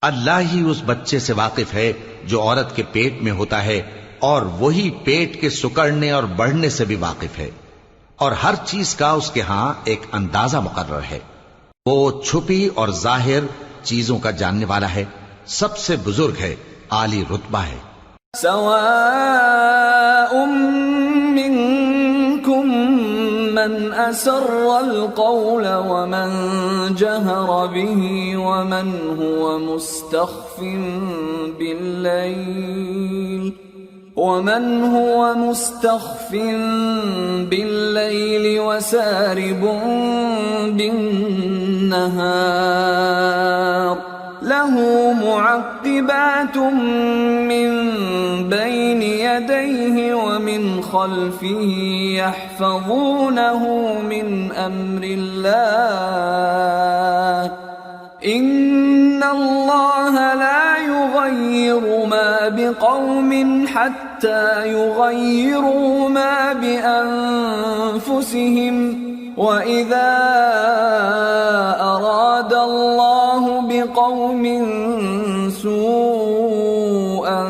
اللہ ہی اس بچے سے واقف ہے جو عورت کے پیٹ میں ہوتا ہے، اور وہی پیٹ کے سکڑنے اور بڑھنے سے بھی واقف ہے، اور ہر چیز کا اس کے ہاں ایک اندازہ مقرر ہے. وہ چھپی اور ظاہر چیزوں کا جاننے والا ہے، سب سے بزرگ ہے، عالی رتبہ ہے. سواء منكم من أسر القول ومن جهر به ومن هو مستخف بالليل وسارب بالنهار. له معقبات من بين يديه ومن خلفه يحفظونه من أمر الله. إن الله لا يغير ما بقوم حتى يغيروا ما بأنفسهم. وَإِذَا أَرَادَ اللَّهُ بِقَوْمٍ سُوءًا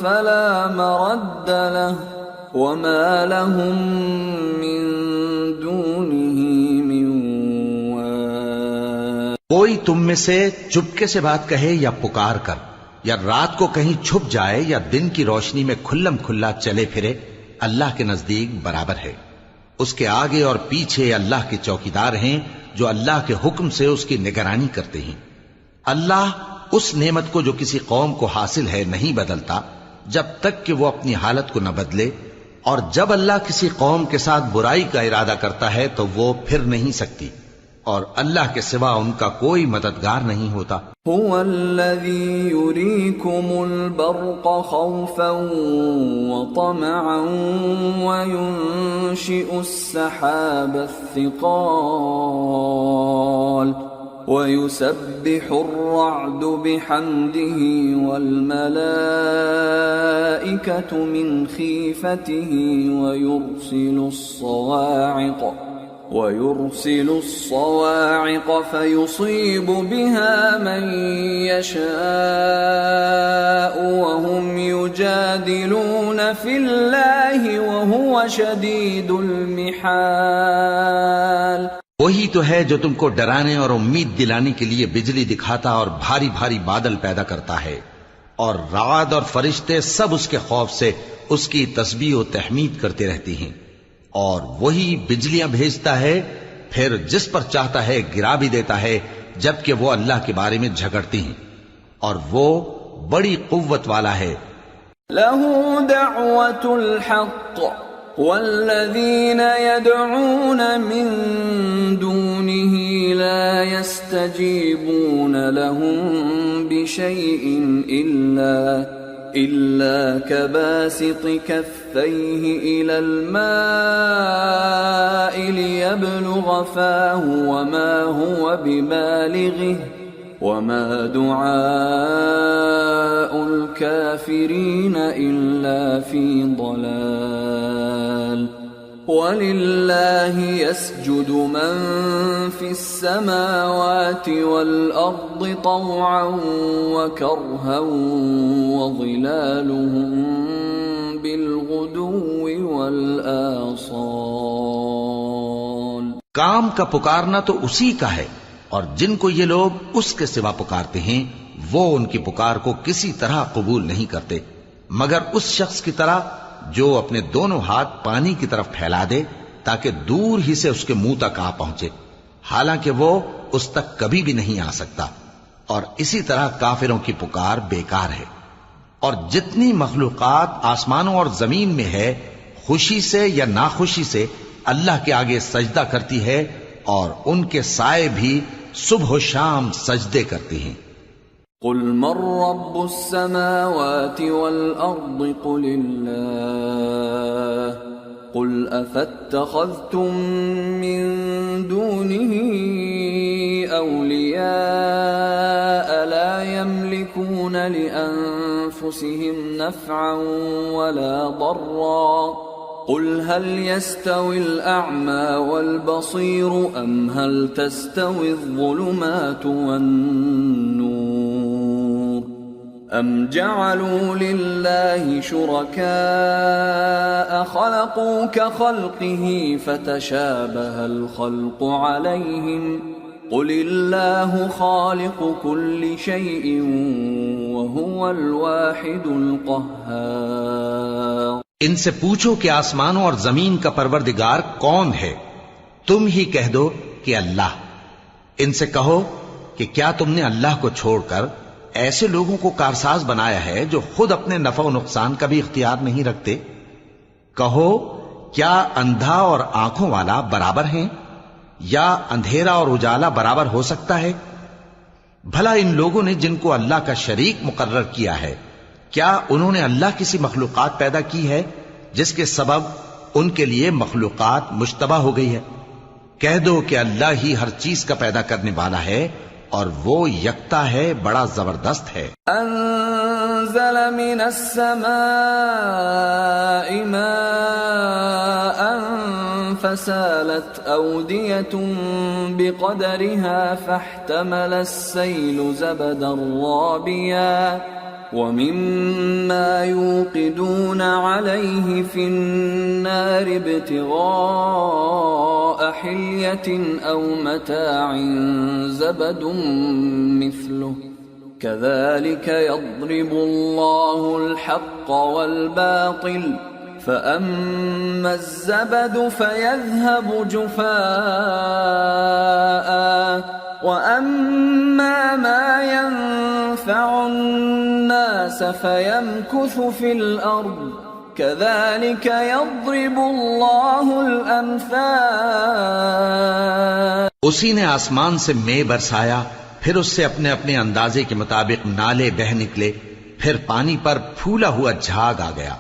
فَلَا مَرَدَّ لَهُ وَمَا لَهُم مِّن دُونِهِ مِن وَالٍ. کوئی تم میں سے چپکے سے بات کہے یا پکار کر، یا رات کو کہیں چھپ جائے یا دن کی روشنی میں کھلم کھلا چلے پھرے، اللہ کے نزدیک برابر ہے. اس کے آگے اور پیچھے اللہ کے چوکیدار ہیں جو اللہ کے حکم سے اس کی نگرانی کرتے ہیں. اللہ اس نعمت کو جو کسی قوم کو حاصل ہے نہیں بدلتا جب تک کہ وہ اپنی حالت کو نہ بدلے، اور جب اللہ کسی قوم کے ساتھ برائی کا ارادہ کرتا ہے تو وہ پھر نہیں سکتی، اور اللہ کے سوا ان کا کوئی مددگار نہیں ہوتا. هو الذي يريكم البرق خوفا وطمعا وينشئ السحاب الثقال ويسبح الرعد بحمده والملائكة من خيفته ويرسل الصواعق فيصيب بها من يشاء وهم يجادلون في الله وهو شديد المحال. وہی تو ہے جو تم کو ڈرانے اور امید دلانے کے لیے بجلی دکھاتا اور بھاری بھاری بادل پیدا کرتا ہے، اور رعد اور فرشتے سب اس کے خوف سے اس کی تسبیح و تحمید کرتے رہتی ہیں. اور وہی بجلیاں بھیجتا ہے، پھر جس پر چاہتا ہے گرا بھی دیتا ہے، جبکہ وہ اللہ کے بارے میں جھگڑتی ہیں، اور وہ بڑی قوت والا ہے. له دعوة الحق والذين يدعون من دونه لا يستجيبون لهم بشيء إلا كباسط كفيه إلى الماء ليبلغ فاه وما هو ببالغه وما دعاء الكافرين إلا في ضلال. وَلِلَّهِ يَسْجُدُ مَن فِي السَّمَاوَاتِ وَالْأَرْضِ طَوْعًا وَكَرْهًا وَظِلَالُهُم بِالْغُدُوِّ وَالْآصَالِ. کام کا پکارنا تو اسی کا ہے، اور جن کو یہ لوگ اس کے سوا پکارتے ہیں وہ ان کی پکار کو کسی طرح قبول نہیں کرتے مگر اس شخص کی طرح جو اپنے دونوں ہاتھ پانی کی طرف پھیلا دے تاکہ دور ہی سے اس کے منہ تک آ پہنچے، حالانکہ وہ اس تک کبھی بھی نہیں آ سکتا. اور اسی طرح کافروں کی پکار بیکار ہے. اور جتنی مخلوقات آسمانوں اور زمین میں ہے خوشی سے یا ناخوشی سے اللہ کے آگے سجدہ کرتی ہے، اور ان کے سائے بھی صبح و شام سجدے کرتے ہیں. قل من رب السماوات والأرض قل الله قل أفاتخذتم من دونه أولياء لا يملكون لأنفسهم نفعا ولا ضرا قل هل يستوي الأعمى والبصير أم هل تستوي الظلمات والنور أم جعلوا لله شركاء خلقوا كخلقه فتشابه الخلق عليهم قل الله خالق كل شيء وهو الواحد القهار. ان سے پوچھو کہ آسمانوں اور زمین کا پروردگار کون ہے؟ تم ہی کہہ دو کہ اللہ. ان سے کہو کہ کیا تم نے اللہ کو چھوڑ کر ایسے لوگوں کو کارساز بنایا ہے جو خود اپنے نفع و نقصان کا بھی اختیار نہیں رکھتے؟ کہو کیا اندھا اور آنکھوں والا برابر ہیں، یا اندھیرا اور اجالا برابر ہو سکتا ہے؟ بھلا ان لوگوں نے جن کو اللہ کا شریک مقرر کیا ہے، کیا انہوں نے اللہ کسی مخلوقات پیدا کی ہے جس کے سبب ان کے لیے مخلوقات مشتبہ ہو گئی ہے؟ کہہ دو کہ اللہ ہی ہر چیز کا پیدا کرنے والا ہے، اور وہ یکتا ہے، بڑا زبردست ہے. انزل من السماء ماء فسالت أودية بقدرها فاحتمل السيل زبدا رابيا ومما يوقدون عليه في النار ابتغاء حلية أو متاع زبد مثله كذلك يضرب الله الحق والباطل فأما الزبد فيذهب جفاء وأما ما ينفع الناس فيمكث في الأرض كذلك يضرب الله الأمثال. اسی نے آسمان سے مے برسایا، پھر اس سے اپنے اپنے اندازے کے مطابق نالے بہ نکلے، پھر پانی پر پھولا ہوا جھاگ آ گیا.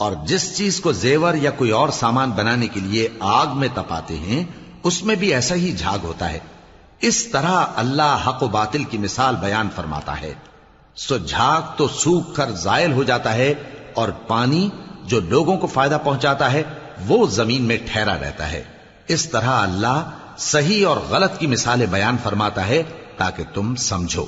اور جس چیز کو زیور یا کوئی اور سامان بنانے کے لیے آگ میں تپاتے ہیں اس میں بھی ایسا ہی جھاگ ہوتا ہے. اس طرح اللہ حق و باطل کی مثال بیان فرماتا ہے. سو جھاگ تو سوکھ کر زائل ہو جاتا ہے، اور پانی جو لوگوں کو فائدہ پہنچاتا ہے وہ زمین میں ٹھہرا رہتا ہے. اس طرح اللہ صحیح اور غلط کی مثالیں بیان فرماتا ہے تاکہ تم سمجھو.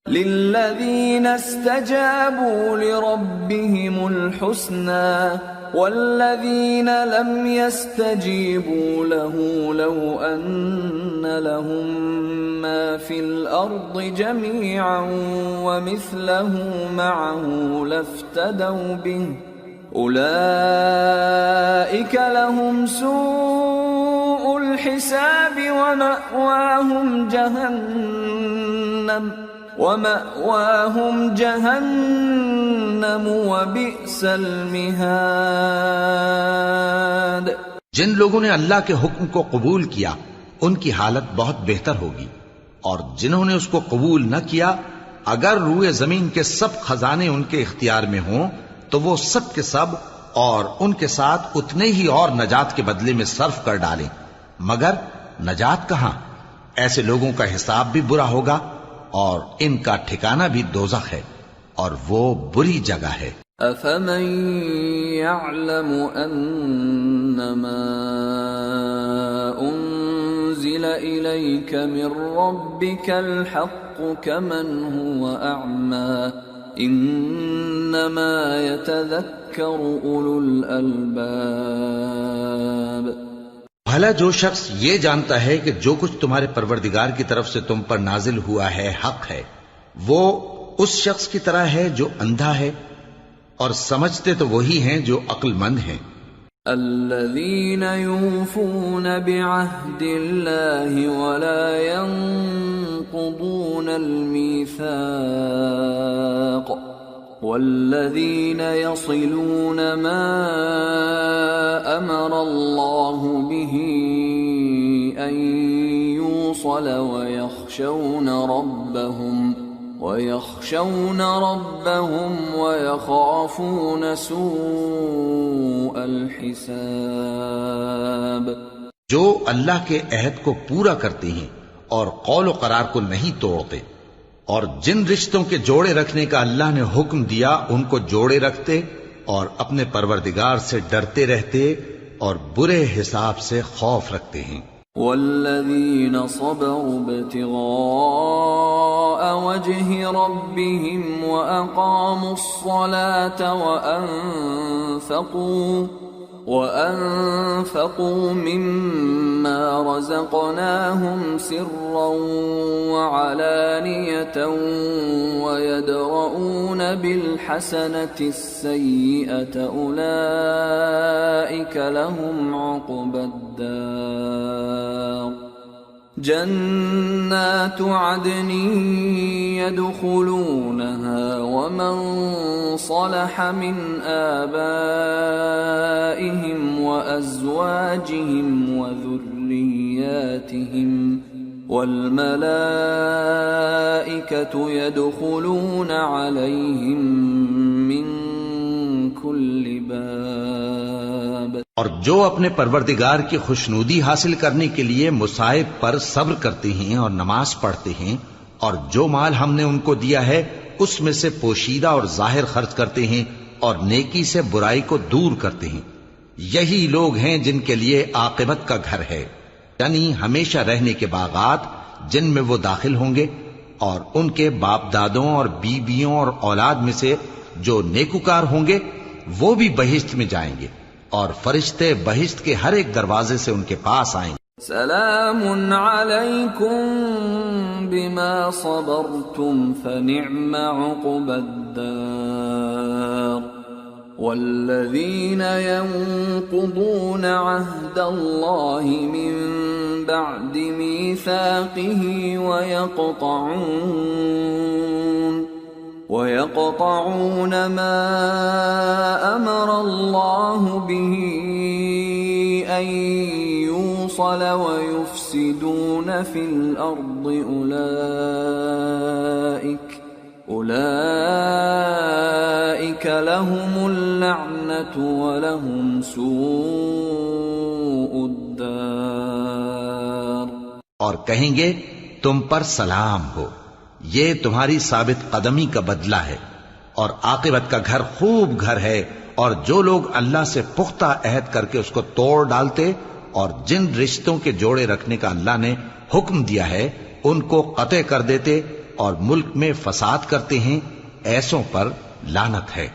للذين استجابوا لربهم الحسنى والذين لم يستجيبوا له لو أن لهم ما في الأرض جميعا ومثله معه لافتدوا به أولئك لهم سوء الحساب ومأواهم جهنم وبئس المہاد. جن لوگوں نے اللہ کے حکم کو قبول کیا ان کی حالت بہت بہتر ہوگی، اور جنہوں نے اس کو قبول نہ کیا اگر روئے زمین کے سب خزانے ان کے اختیار میں ہوں تو وہ سب کے سب اور ان کے ساتھ اتنے ہی اور نجات کے بدلے میں صرف کر ڈالیں، مگر نجات کہاں؟ ایسے لوگوں کا حساب بھی برا ہوگا اور ان کا ٹھکانہ بھی دوزخ ہے، اور وہ بری جگہ ہے. افمن يعلم انما انزل اليك من ربك الحق كمن هو اعمى انما يتذكر اولو الالباب. بھلا جو شخص یہ جانتا ہے کہ جو کچھ تمہارے پروردگار کی طرف سے تم پر نازل ہوا ہے حق ہے، وہ اس شخص کی طرح ہے جو اندھا ہے، اور سمجھتے تو وہی ہیں جو عقل مند ہیں. الذين يوفون بعهد الله ولا ينقضون الميثاق والذين يصلون ما أمر الله به أن يوصل ويخشون ربهم ويخافون سوء الحساب. جو اللہ کے عہد کو پورا کرتے ہیں اور قول و قرار کو نہیں توڑتے، اور جن رشتوں کے جوڑے رکھنے کا اللہ نے حکم دیا ان کو جوڑے رکھتے اور اپنے پروردگار سے ڈرتے رہتے اور برے حساب سے خوف رکھتے ہیں. والذین صبروا ابتغاء وجه ربهم وأقاموا الصلاة وأنفقوا مما رزقناهم سرا وعلانية ويدرؤون بالحسنة السيئة أولئك لهم عقبى الدار. جنات عدن يدخلونها ومن صلح من آبائهم وأزواجهم وذرياتهم والملائكة يدخلون عليهم من كل باب. اور جو اپنے پروردگار کی خوشنودی حاصل کرنے کے لیے مصائب پر صبر کرتے ہیں اور نماز پڑھتے ہیں، اور جو مال ہم نے ان کو دیا ہے اس میں سے پوشیدہ اور ظاہر خرچ کرتے ہیں اور نیکی سے برائی کو دور کرتے ہیں، یہی لوگ ہیں جن کے لیے عاقبت کا گھر ہے، یعنی ہمیشہ رہنے کے باغات جن میں وہ داخل ہوں گے، اور ان کے باپ دادوں اور بیویوں اور اولاد میں سے جو نیکوکار ہوں گے وہ بھی بہشت میں جائیں گے، اور فرشتے بہشت کے ہر ایک دروازے سے ان کے پاس آئیں گے. سلام علیکم بما صبرتم فنعم عقبى الدار. والذین ينقضون عهد الله من بعد ميثاقه ويقطعون ما أمر الله به أن يوصل ويفسدون في الأرض أولئك لهم اللعنة ولهم سوء الدار. اور کہیں گے تم پر سلام ہو، یہ تمہاری ثابت قدمی کا بدلہ ہے، اور عاقبت کا گھر خوب گھر ہے. اور جو لوگ اللہ سے پختہ عہد کر کے اس کو توڑ ڈالتے اور جن رشتوں کے جوڑے رکھنے کا اللہ نے حکم دیا ہے ان کو قطع کر دیتے اور ملک میں فساد کرتے ہیں، ایسوں پر لعنت ہے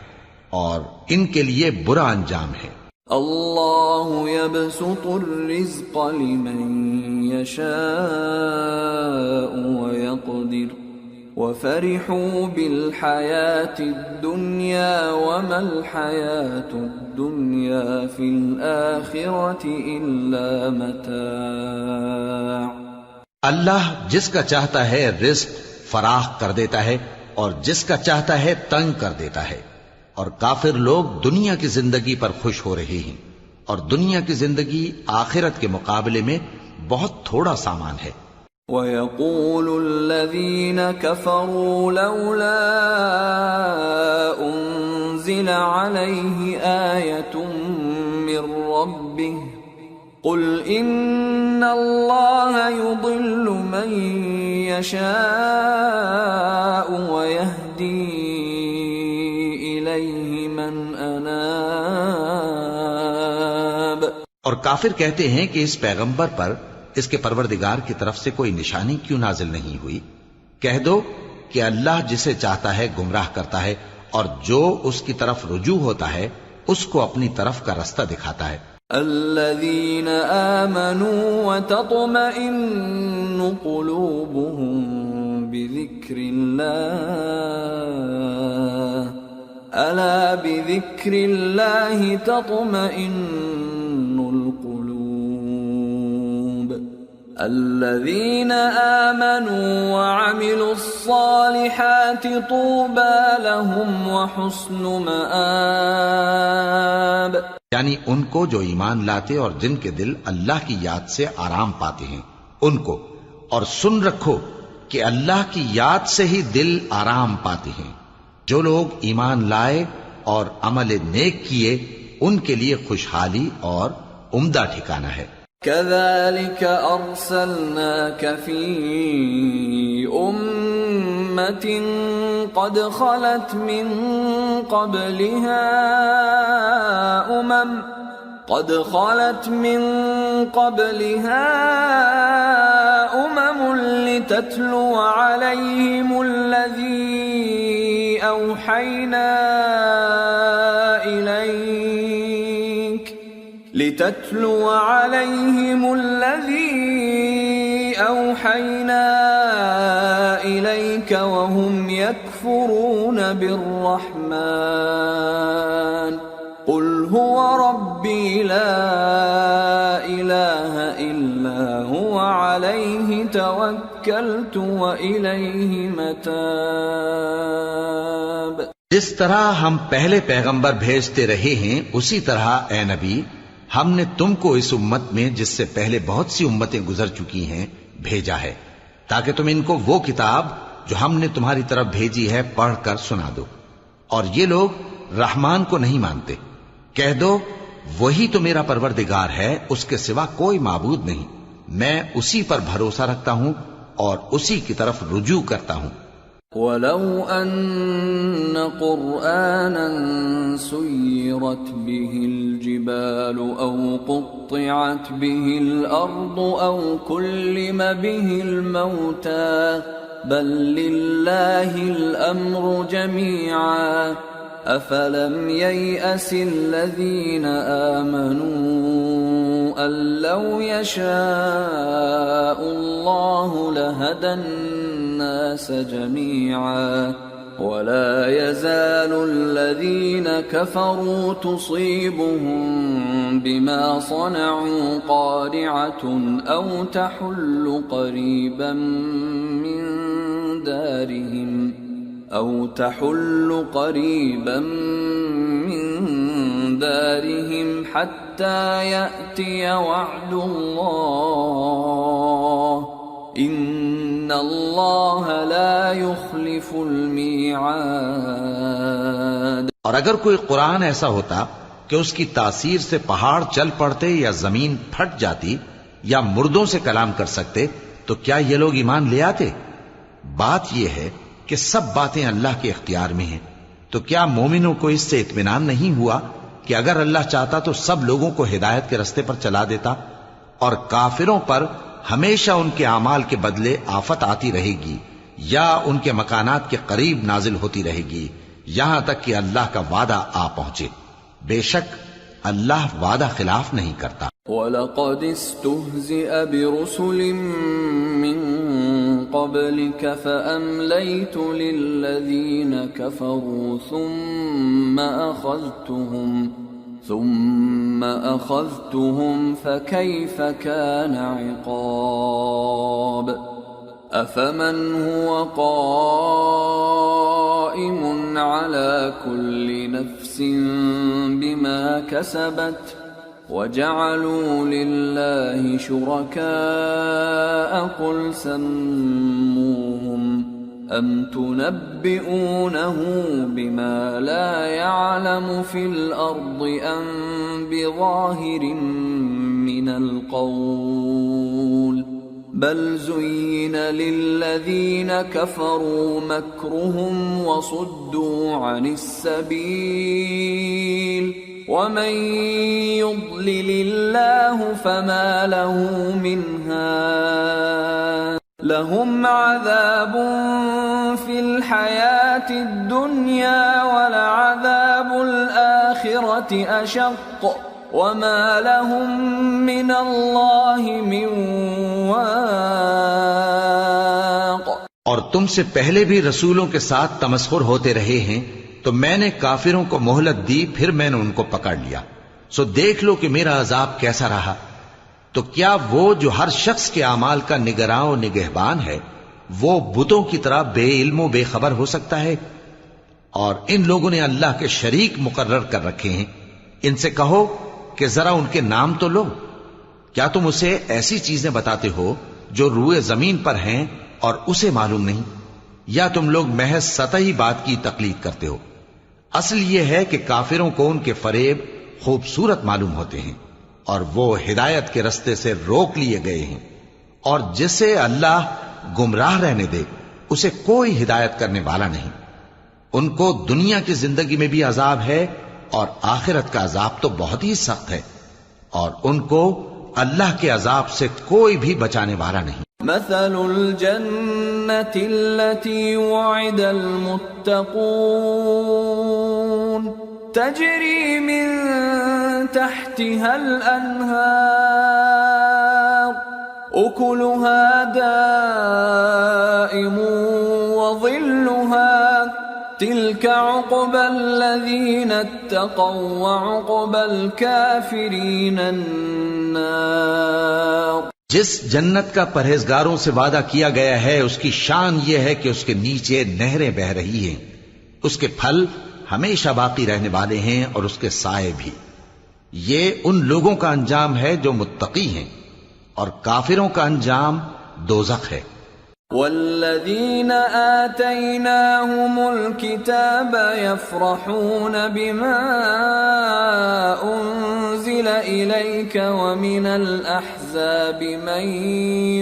اور ان کے لیے برا انجام ہے. اللہ يبسط الرزق لمن يشاء ويقدر وفرحوا بالحياة الدنيا وما الحياة الدنيا في الآخرة إلا متاع. اللہ جس کا چاہتا ہے رزق فراخ کر دیتا ہے اور جس کا چاہتا ہے تنگ کر دیتا ہے، اور کافر لوگ دنیا کی زندگی پر خوش ہو رہے ہیں، اور دنیا کی زندگی آخرت کے مقابلے میں بہت تھوڑا سامان ہے. وَيَقُولُ الَّذِينَ كَفَرُوا لَوْلَا أُنزِلَ عَلَيْهِ آيَةٌ مِّن رَّبِّهِ قُلْ إِنَّ اللَّهَ يُضِلُّ مَن يَشَاءُ وَيَهْدِي إِلَيْهِ مَنْ أَنَابَ. اور کافر کہتے ہیں کہ اس پیغمبر پر اس کے پروردگار کی طرف سے کوئی نشانی کیوں نازل نہیں ہوئی؟ کہہ دو کہ اللہ جسے چاہتا ہے گمراہ کرتا ہے، اور جو اس کی طرف رجوع ہوتا ہے اس کو اپنی طرف کا رستہ دکھاتا ہے. الذين آمنوا وتطمئن قلوبهم بذكر الله ألا بذكر الله تطمئن القلوب. الذين آمنوا وعملوا الصالحات طوبى لهم وحسن مآب، یعنی ان کو جو ایمان لاتے اور جن کے دل اللہ کی یاد سے آرام پاتے ہیں ان کو، اور سن رکھو کہ اللہ کی یاد سے ہی دل آرام پاتے ہیں۔ جو لوگ ایمان لائے اور عمل نیک کیے ان کے لیے خوشحالی اور عمدہ ٹھکانہ ہے۔ كذلك أرسلناك في أمة قد خلت من قبلها أمم لتتلو عليهم الذي أوحينا إليك وهم يكفرون بالرحمن قل هو ربي لا إله إلا هو عليه توكلت وإليه متاب۔ جس طرح ہم پہلے پیغمبر بھیجتے رہے ہیں اسی طرح اے نبی ہم نے تم کو اس امت میں جس سے پہلے بہت سی امتیں گزر چکی ہیں بھیجا ہے تاکہ تم ان کو وہ کتاب جو ہم نے تمہاری طرف بھیجی ہے پڑھ کر سنا دو، اور یہ لوگ رحمان کو نہیں مانتے۔ کہہ دو وہی تو میرا پروردگار ہے، اس کے سوا کوئی معبود نہیں، میں اسی پر بھروسہ رکھتا ہوں اور اسی کی طرف رجوع کرتا ہوں۔ وَلَوْ أَنَّ قُرْآنًا سُيِّرَتْ بِهِ الْجِبَالُ أَوْ قُطِّعَتْ بِهِ الْأَرْضُ أَوْ كُلِّمَ بِهِ الْمَوْتَى بَل لِّلَّهِ الْأَمْرُ جَمِيعًا أَفَلَمْ يَيْأَسِ الَّذِينَ آمَنُوا أَن لَّوْ يَشَاءُ اللَّهُ لَهَدَى النَّاسَ جَمِيعًا وَلَا يَزَالُ الَّذِينَ كَفَرُوا تُصِيبُهُم بِمَا صَنَعُوا قَارِعَةٌ أَوْ تَحُلُّ قَرِيبًا من دارهم حتى يأتي وعد الله إن الله لا يخلف الميعاد۔ اور اگر کوئی قرآن ایسا ہوتا کہ اس کی تاثیر سے پہاڑ چل پڑتے یا زمین پھٹ جاتی یا مردوں سے کلام کر سکتے تو کیا یہ لوگ ایمان لے آتے؟ بات یہ ہے کہ سب باتیں اللہ کے اختیار میں ہیں، تو کیا مومنوں کو اس سے اطمینان نہیں ہوا کہ اگر اللہ چاہتا تو سب لوگوں کو ہدایت کے رستے پر چلا دیتا؟ اور کافروں پر ہمیشہ ان کے اعمال کے بدلے آفت آتی رہے گی یا ان کے مکانات کے قریب نازل ہوتی رہے گی یہاں تک کہ اللہ کا وعدہ آ پہنچے۔ بے شک اللہ وعدہ خلاف نہیں کرتا۔ وَلَقَدِ اسْتُهْزِئَ بِرُسُلٍ مِّن قَبْلِكَ فَأَمْلَيْتُ لِلَّذِينَ كَفَرُوا ثُمَّ أَخَذْتُهُمْ فَكَيْفَ كَانَ عِقَابِ أَفَمَنْ هُوَ قَائِمٌ عَلَى كُلِّ نَفْسٍ بِمَا كَسَبَتْ وَجَعَلُوا لِلَّهِ شُرَكَاءَ قُلْ سَمُّوهُمْ أَمْ تُنَبِّئُونَهُ بِمَا لَا يَعْلَمُ فِي الْأَرْضِ أَمْ بِظَاهِرٍ مِّنَ الْقَوْلِ بَلْ زُيِّنَ لِلَّذِينَ كَفَرُوا مَكْرُهُمْ وَصُدُّوا عَنِ السَّبِيلِ وَمَن يُضْلِلِ اللَّهُ فَمَا لَهُ مِنْ هَادٍ لَهُمْ عَذَابٌ فِي الْحَيَاةِ الدُّنْيَا وَلَعَذَابُ الْآخِرَةِ أَشَقُّ وَمَا لَهُم مِّنَ اللَّهِ مِن وَاقٍ۔ اور تم سے پہلے بھی رسولوں کے ساتھ تمسخر ہوتے رہے ہیں تو میں نے کافروں کو مہلت دی، پھر میں نے ان کو پکڑ لیا، سو دیکھ لو کہ میرا عذاب کیسا رہا۔ تو کیا وہ جو ہر شخص کے اعمال کا نگراں و نگہبان ہے وہ بتوں کی طرح بے علم و بے خبر ہو سکتا ہے؟ اور ان لوگوں نے اللہ کے شریک مقرر کر رکھے ہیں، ان سے کہو کہ ذرا ان کے نام تو لو۔ کیا تم اسے ایسی چیزیں بتاتے ہو جو روئے زمین پر ہیں اور اسے معلوم نہیں؟ یا تم لوگ محض سطحی بات کی تقلید کرتے ہو؟ اصل یہ ہے کہ کافروں کو ان کے فریب خوبصورت معلوم ہوتے ہیں اور وہ ہدایت کے رستے سے روک لیے گئے ہیں، اور جسے اللہ گمراہ رہنے دے اسے کوئی ہدایت کرنے والا نہیں۔ ان کو دنیا کی زندگی میں بھی عذاب ہے اور آخرت کا عذاب تو بہت ہی سخت ہے، اور ان کو اللہ کے عذاب سے کوئی بھی بچانے والا نہیں۔ مثل الجنة التي وعد المتقون تجري من تحتها الأنهار أكلها دائم وظلها تلك عقبى الذين اتقوا وعقبى الكافرين النار۔ جس جنت کا پرہیزگاروں سے وعدہ کیا گیا ہے اس کی شان یہ ہے کہ اس کے نیچے نہریں بہ رہی ہیں، اس کے پھل ہمیشہ باقی رہنے والے ہیں اور اس کے سائے بھی۔ یہ ان لوگوں کا انجام ہے جو متقی ہیں، اور کافروں کا انجام دوزخ ہے۔ والذين آتيناهم الكتاب يفرحون بما أنزل إليك ومن الأحزاب من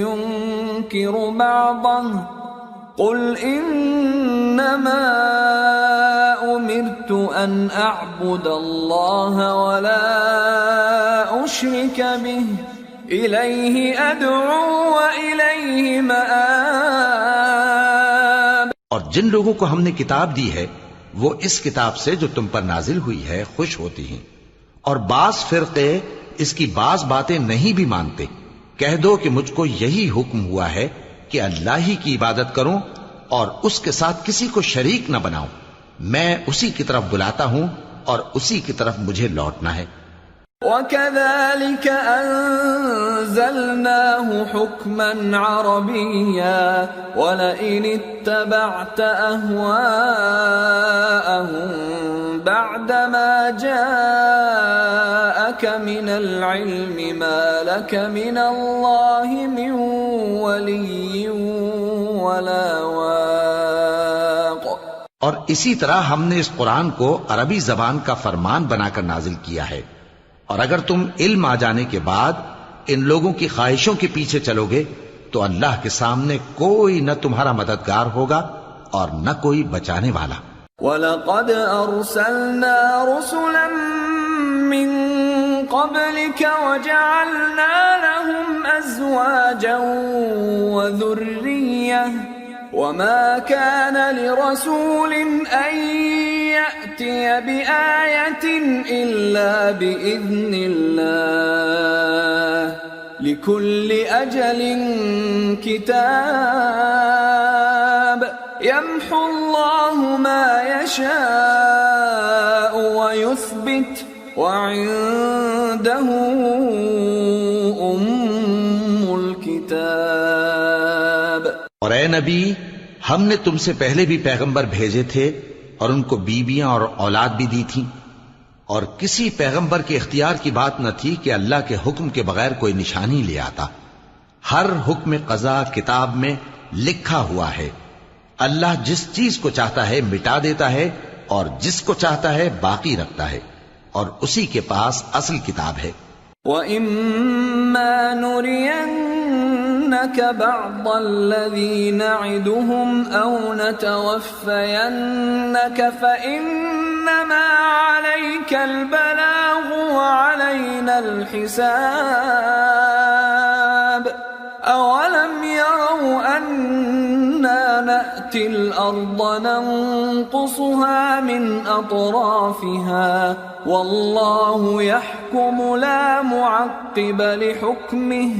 ينكر بعضه قل إنما أمرت أن أعبد الله ولا أشرك به إليه أدعو وإليه مآب۔ اور جن لوگوں کو ہم نے کتاب دی ہے وہ اس کتاب سے جو تم پر نازل ہوئی ہے خوش ہوتی ہیں، اور بعض فرقے اس کی بعض باتیں نہیں بھی مانتے۔ کہہ دو کہ مجھ کو یہی حکم ہوا ہے کہ اللہ ہی کی عبادت کروں اور اس کے ساتھ کسی کو شریک نہ بناؤں۔ میں اسی کی طرف بلاتا ہوں اور اسی کی طرف مجھے لوٹنا ہے۔ وَكَذَلِكَ أَنزَلْنَاهُ حُكْمًا عَرَبِيًّا وَلَئِنِ اتَّبَعْتَ أَهْوَاءَهُمْ بَعْدَمَا جَاءَكَ مِنَ الْعِلْمِ مَا لَكَ مِنَ اللَّهِ مِنْ وَلِيٍّ وَلَا وَاقٍ۔ اور اسی طرح ہم نے اس قرآن کو عربی زبان کا فرمان بنا کر نازل کیا ہے، اور اگر تم علم آ جانے کے بعد ان لوگوں کی خواہشوں کے پیچھے چلو گے تو اللہ کے سامنے کوئی نہ تمہارا مددگار ہوگا اور نہ کوئی بچانے والا۔ وَلَقَدْ أَرْسَلْنَا رُسُلًا مِّن قَبْلِكَ وَجَعَلْنَا لَهُمْ أَزْوَاجًا وَذُرِّيَّةً وَمَا كَانَ لِرَسُولٍ أَن يَأْتِيَ بِآيَةٍ إِلَّا بِإِذْنِ اللَّهِ لِكُلِّ أَجَلٍ كِتَابٌ يَمْحُو اللَّهُ مَا يَشَاءُ وَيُثْبِتُ وَعِندَهُ أُمُّ الْكِتَابِ۔ اور اے نبی، ہم نے تم سے پہلے بھی پیغمبر بھیجے تھے اور ان کو بیویاں اور اولاد بھی دی تھیں، اور کسی پیغمبر کے اختیار کی بات نہ تھی کہ اللہ کے حکم کے بغیر کوئی نشانی لے آتا۔ ہر حکم قضا کتاب میں لکھا ہوا ہے۔ اللہ جس چیز کو چاہتا ہے مٹا دیتا ہے اور جس کو چاہتا ہے باقی رکھتا ہے، اور اسی کے پاس اصل کتاب ہے۔ وَإِمَّا نُرِيَنَّكَ بَعْضَ الَّذِي نَعِدُهُمْ أَوْ نَتَوَفَّيَنَّكَ فَإِنَّمَا عَلَيْكَ الْبَلَاغُ وَعَلَيْنَا الْحِسَابُ أَوَلَمْ يَرَوْا أَنَّا نَأْتِي الْأَرْضَ نَنقُصُهَا مِنْ أَطْرَافِهَا وَاللَّهُ يَحْكُمُ لَا مُعَقِّبَ لِحُكْمِهِ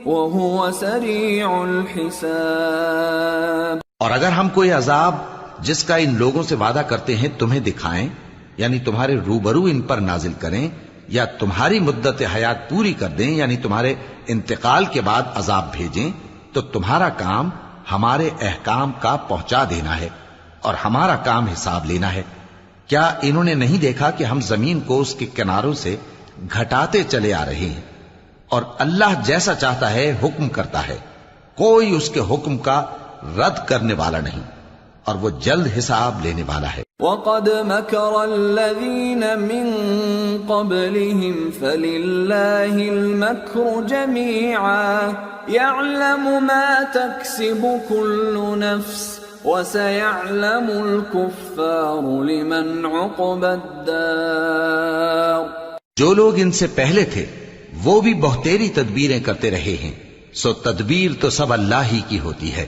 وَهُوَ سَرِيعُ الْحِسَابِ۔ اور اگر ہم کوئی عذاب جس کا ان لوگوں سے وعدہ کرتے ہیں تمہیں دکھائیں، یعنی تمہارے روبرو ان پر نازل کریں، یا تمہاری مدت حیات پوری کر دیں، یعنی تمہارے انتقال کے بعد عذاب بھیجیں، تو تمہارا کام ہمارے احکام کا پہنچا دینا ہے اور ہمارا کام حساب لینا ہے۔ کیا انہوں نے نہیں دیکھا کہ ہم زمین کو اس کے کناروں سے گھٹاتے چلے آ رہے ہیں، اور اللہ جیسا چاہتا ہے حکم کرتا ہے، کوئی اس کے حکم کا رد کرنے والا نہیں، اور وہ جلد حساب لینے والا ہے۔ وَقَدْ مَكَرَ الَّذِينَ مِن قَبْلِهِمْ فَلِلَّهِ الْمَكْرُ جَمِيعًا يَعْلَمُ مَا تَكْسِبُ كُلُّ نَفْسٍ وَسَيَعْلَمُ الْكُفَّارُ لِمَنْ عُقْبَى الدَّارِ۔ جو لوگ ان سے پہلے تھے وہ بھی بہتیری تدبیریں کرتے رہے ہیں، سو تدبیر تو سب اللہ ہی کی ہوتی ہے۔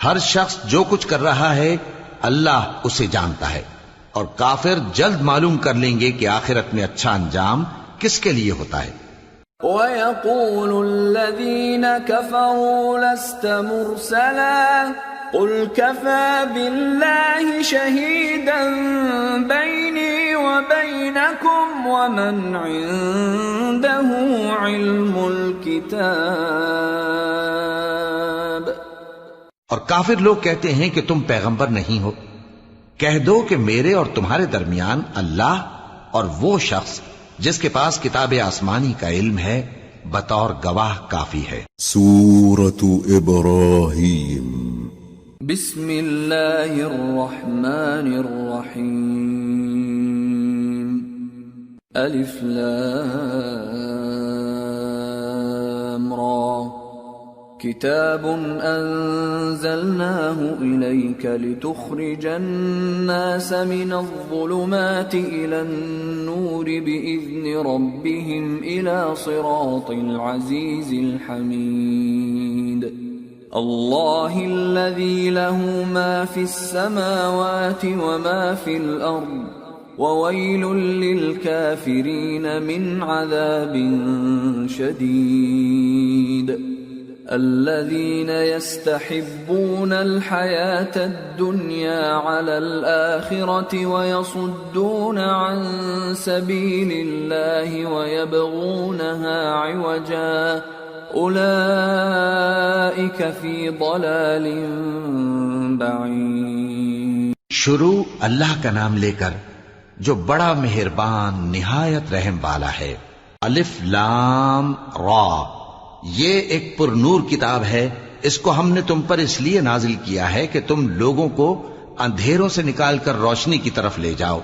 ہر شخص جو کچھ کر رہا ہے اللہ اسے جانتا ہے، اور کافر جلد معلوم کر لیں گے کہ آخرت میں اچھا انجام کس کے لیے ہوتا ہے۔ وَيَقُولُ الَّذِينَ كَفَرُوا لَسْتَ مُرْسَلًا قُلْ كَفَى بِاللَّهِ شَهِيدًا بَيْنِي وَبَيْنَكُمْ وَمَنْ عِندَهُ عِلْمُ الْكِتَابِ۔ اور کافر لوگ کہتے ہیں کہ تم پیغمبر نہیں ہو، کہہ دو کہ میرے اور تمہارے درمیان اللہ اور وہ شخص جس کے پاس کتاب آسمانی کا علم ہے بطور گواہ کافی ہے۔ سورة ابراہیم۔ بسم اللہ الرحمن الرحیم۔ الف لام را کتاب انزلناه الیک لتخرج الناس من الظلمات الى النور باذن ربهم الى صراط العزیز الحمید۔ اللہ الذی له ما فی السماوات وما فی الارض وویل للکافرین من عذاب شدید۔ الذین یستحبون الحیاة الدنیا علی الآخرة ویصدون عن سبیل اللہ ویبغونها عوجا اولئک فی ضلال بعید۔ شروع اللہ کا نام لے کر جو بڑا مہربان نہایت رحم والا ہے۔ الف لام را، یہ ایک پر نور کتاب ہے، اس کو ہم نے تم پر اس لیے نازل کیا ہے کہ تم لوگوں کو اندھیروں سے نکال کر روشنی کی طرف لے جاؤ،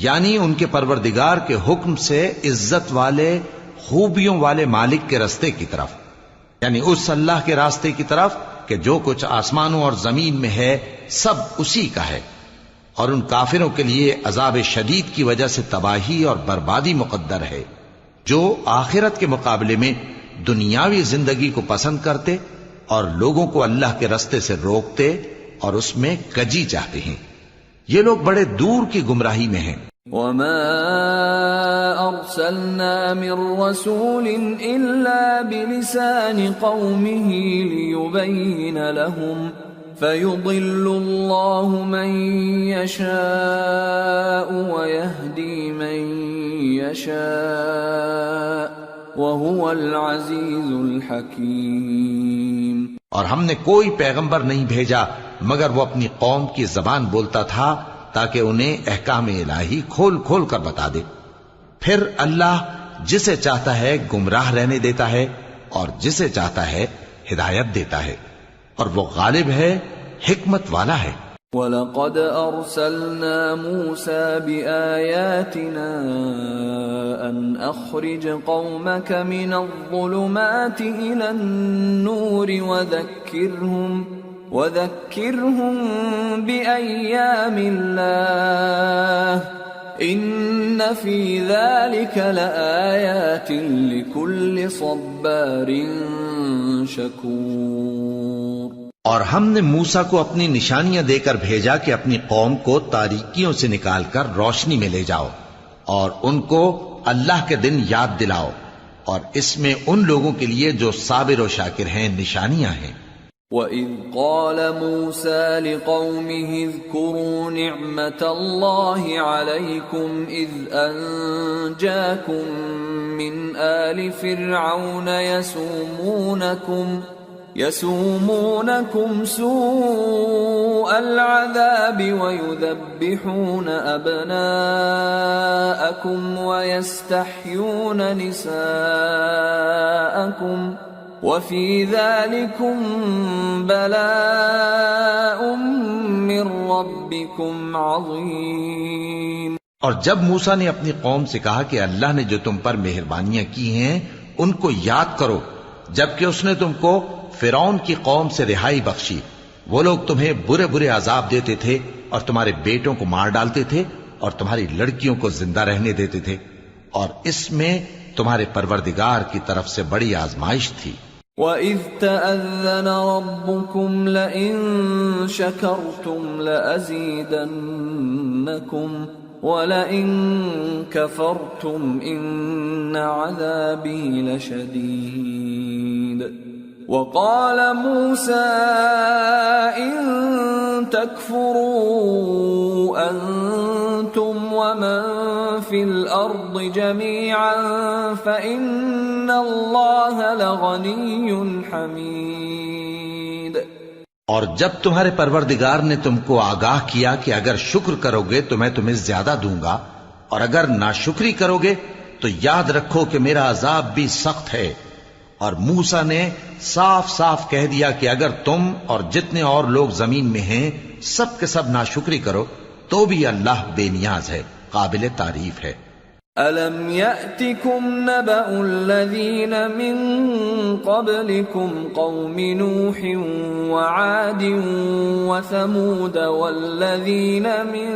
یعنی ان کے پروردگار کے حکم سے عزت والے خوبیوں والے مالک کے راستے کی طرف، یعنی اس اللہ کے راستے کی طرف کہ جو کچھ آسمانوں اور زمین میں ہے سب اسی کا ہے، اور ان کافروں کے لیے عذاب شدید کی وجہ سے تباہی اور بربادی مقدر ہے، جو آخرت کے مقابلے میں دنیاوی زندگی کو پسند کرتے اور لوگوں کو اللہ کے راستے سے روکتے اور اس میں کجی چاہتے ہیں، یہ لوگ بڑے دور کی گمراہی میں ہیں۔ وما ارسلنا من رسول الا بلسان قومه ليبين لهم فيضل الله من يشاء ويهدي من يشاء وَهُوَ الْعَزِيزُ الْحَكِيمُ۔ اور ہم نے کوئی پیغمبر نہیں بھیجا مگر وہ اپنی قوم کی زبان بولتا تھا تاکہ انہیں احکام الہی کھول کھول کر بتا دے، پھر اللہ جسے چاہتا ہے گمراہ رہنے دیتا ہے اور جسے چاہتا ہے ہدایت دیتا ہے، اور وہ غالب ہے، حکمت والا ہے۔ وَلَقَدْ أَرْسَلْنَا مُوسَى بِآيَاتِنَا أَنْ أَخْرِجْ قَوْمَكَ مِنَ الظُّلُمَاتِ إِلَى النُّورِ وَذَكِّرْهُمْ بِأَيَّامِ اللَّهِ إِنَّ فِي ذَلِكَ لَآيَاتٍ لِكُلِّ صَبَّارٍ شَكُورٍ۔ اور ہم نے موسیٰ کو اپنی نشانیاں دے کر بھیجا کہ اپنی قوم کو تاریکیوں سے نکال کر روشنی میں لے جاؤ، اور ان کو اللہ کے دن یاد دلاؤ، اور اس میں ان لوگوں کے لیے جو صابر و شاکر ہیں نشانیاں ہیں۔ وَإِذْ قَالَ مُوسَى لِقَوْمِهِ اذْكُرُوا نِعْمَةَ اللَّهِ عَلَيْكُمْ إِذْ أَنْجَاكُمْ مِنْ آلِ فِرْعَوْنَ يَسُومُونَكُمْ سُوءَ الْعَذَابِ وَيُذَبِّحُونَ أَبْنَاءَكُمْ وَيَسْتَحْيُونَ نِسَاءَكُمْ وَفِي ذَلِكُمْ بَلَاءٌ مِّن رَّبِّكُمْ عَظِيمٌ۔ اور جب موسیٰ نے اپنی قوم سے کہا کہ اللہ نے جو تم پر مہربانیاں کی ہیں ان کو یاد کرو، جبکہ اس نے تم کو فرعون کی قوم سے رہائی بخشی، وہ لوگ تمہیں برے برے عذاب دیتے تھے اور تمہارے بیٹوں کو مار ڈالتے تھے اور تمہاری لڑکیوں کو زندہ رہنے دیتے تھے، اور اس میں تمہارے پروردگار کی طرف سے بڑی آزمائش تھی۔ وَإِذْ تَأَذَّنَ رَبُّكُمْ لَئِن شَكَرْتُمْ لَأَزِيدَنَّكُمْ وَلَئِن كَفَرْتُمْ إِنَّ عَذَابِي لَشَدِيدٌ۔ وَقَالَ مُوسَىٰ إِن تَكْفُرُوا أَنتُمْ وَمَن فِي الْأَرْضِ جَمِيعًا فَإِنَّ اللَّهَ لَغَنِيٌّ حَمِيدٌ۔ اور جب تمہارے پروردگار نے تم کو آگاہ کیا کہ اگر شکر کرو گے تو میں تمہیں زیادہ دوں گا، اور اگر ناشکری کرو گے تو یاد رکھو کہ میرا عذاب بھی سخت ہے۔ اور موسیٰ نے صاف صاف کہہ دیا کہ اگر تم اور جتنے اور لوگ زمین میں ہیں سب کے سب ناشکری کرو تو بھی اللہ بے نیاز ہے، قابل تعریف ہے۔ أَلَمْ يَأْتِكُمْ نَبَأُ الَّذِينَ مِنْ قَبْلِكُمْ قَوْمِ نُوحٍ وَعَادٍ وَثَمُودَ وَالَّذِينَ مِنْ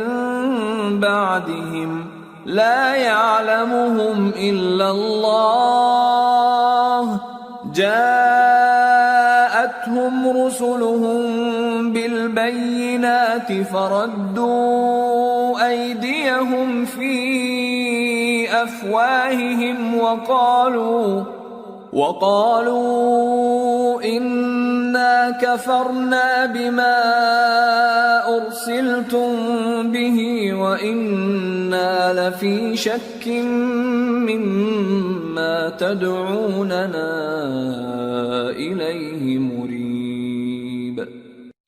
بَعْدِهِمْ لَا يَعْلَمُهُمْ إِلَّا اللَّهُ جَاءَتْهُمْ رُسُلُهُم بِالْبَيِّنَاتِ فَرَدُّوا أَيْدِيَهُمْ فِي أَفْوَاهِهِمْ وَقَالُوا إِنَّا كَفَرْنَا بِمَا أُرْسِلْتُمْ بِهِ وَإِنَّا لَفِي شَكٍّ مِّمَّا تَدْعُونَنَا إِلَيْهِ مُرِيبٍ۔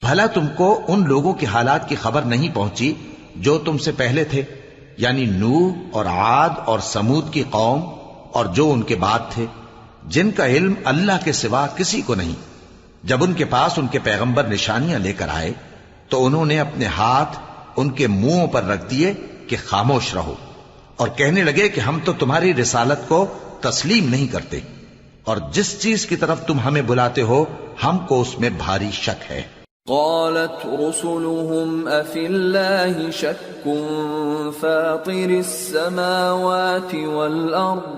بھلا تم کو ان لوگوں کے حالات کی خبر نہیں پہنچی جو تم سے پہلے تھے، یعنی نوح اور عاد اور سمود کی قوم اور جو ان کے بعد تھے، جن کا علم اللہ کے سوا کسی کو نہیں۔ جب ان کے پاس ان کے پیغمبر نشانیاں لے کر آئے تو انہوں نے اپنے ہاتھ ان کے منہوں پر رکھ دیے کہ خاموش رہو، اور کہنے لگے کہ ہم تو تمہاری رسالت کو تسلیم نہیں کرتے، اور جس چیز کی طرف تم ہمیں بلاتے ہو ہم کو اس میں بھاری شک ہے۔ قالت رسلهم أفي الله شك فاطر السماوات والأرض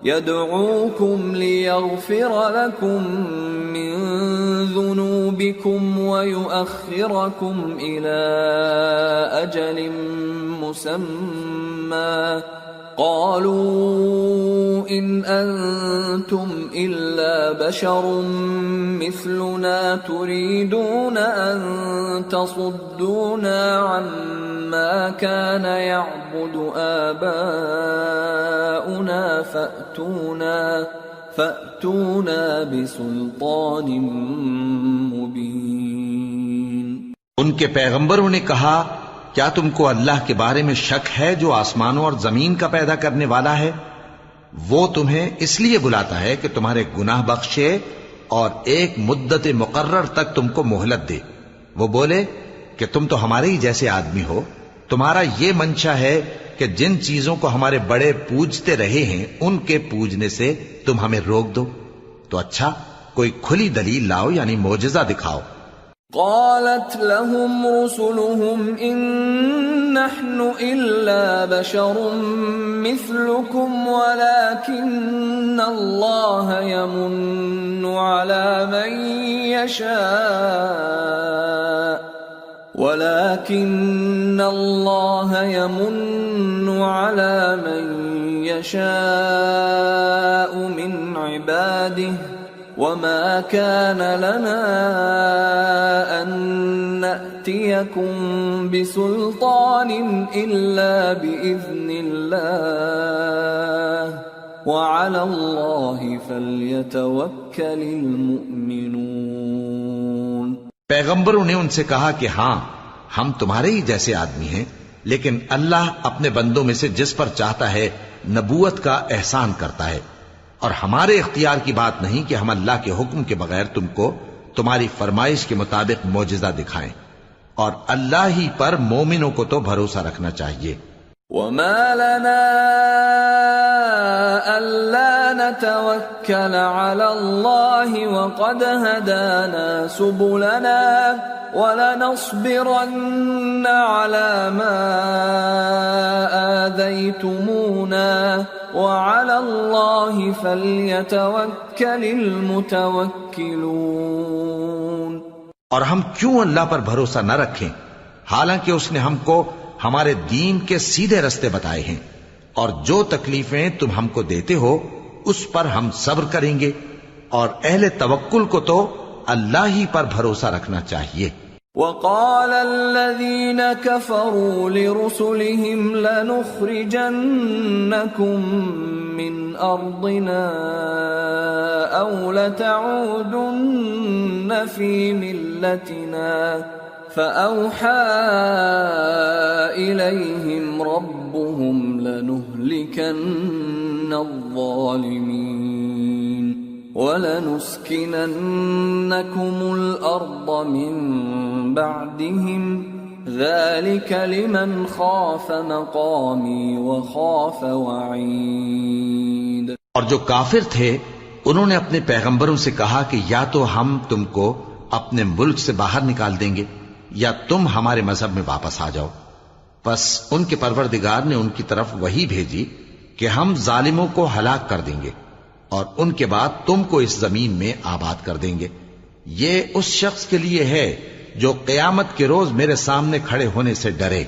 يدعوكم ليغفر لكم من ذنوبكم ويؤخركم إلى أجل مسمى قالوا إن أنتم إلا بشر مثلنا تريدون أن تصدونا عما كان يعبد آباؤنا فأتونا بسلطان مبين۔ ان کے پیغمبروں نے کہا کیا تم کو اللہ کے بارے میں شک ہے جو آسمانوں اور زمین کا پیدا کرنے والا ہے؟ وہ تمہیں اس لیے بلاتا ہے کہ تمہارے گناہ بخشے اور ایک مدت مقرر تک تم کو مہلت دے۔ وہ بولے کہ تم تو ہمارے ہی جیسے آدمی ہو، تمہارا یہ منشا ہے کہ جن چیزوں کو ہمارے بڑے پوجتے رہے ہیں ان کے پوجنے سے تم ہمیں روک دو، تو اچھا کوئی کھلی دلیل لاؤ، یعنی معجزہ دکھاؤ۔ قالت لهم رسلهم إن نحن إلا بشر مثلكم ولكن الله يمن على من يشاء من عباده وما كان لنا أن نأتيكم بسلطان إلا بإذن الله وعلى الله فليتوكل المؤمنون۔ پیغمبروں نے ان سے کہا کہ ہاں ہم تمہارے ہی جیسے آدمی ہیں، لیکن اللہ اپنے بندوں میں سے جس پر چاہتا ہے نبوت کا احسان کرتا ہے، اور ہمارے اختیار کی بات نہیں کہ ہم اللہ کے حکم کے بغیر تم کو تمہاری فرمائش کے مطابق معجزہ دکھائیں، اور اللہ ہی پر مومنوں کو تو بھروسہ رکھنا چاہیے۔ وما لنا ألا نتوكل على الله وقد هدانا سبلنا ولنصبرن على ما آذيتمونا وعلى الله فليتوكل المتوكلون۔ اور ہم کیوں اللہ پر بھروسہ نہ رکھیں حالانکہ اس نے ہم کو ہمارے دین کے سیدھے رستے بتائے ہیں، اور جو تکلیفیں تم ہم کو دیتے ہو اس پر ہم صبر کریں گے، اور اہل توکل کو تو اللہ ہی پر بھروسہ رکھنا چاہیے۔ وقال الذين كفروا لرسلهم لنخرجنكم من أرضنا أو لتعودن في ملتنا فأوحى إليهم ربهم لنهلكن الظالمين وَلَنُسْكِنَنَّكُمُ الْأَرْضَ مِنْ بَعْدِهِمْ ذَلِكَ لِمَنْ خَافَ مَقَامِي وَخَافَ وَعِيدِ۔ اور جو کافر تھے انہوں نے اپنے پیغمبروں سے کہا کہ یا تو ہم تم کو اپنے ملک سے باہر نکال دیں گے یا تم ہمارے مذہب میں واپس آ جاؤ۔ پس ان کے پروردگار نے ان کی طرف وحی بھیجی کہ ہم ظالموں کو ہلاک کر دیں گے اور ان کے بعد تم کو اس زمین میں آباد کر دیں گے۔ یہ اس شخص کے لیے ہے جو قیامت کے روز میرے سامنے کھڑے ہونے سے ڈرے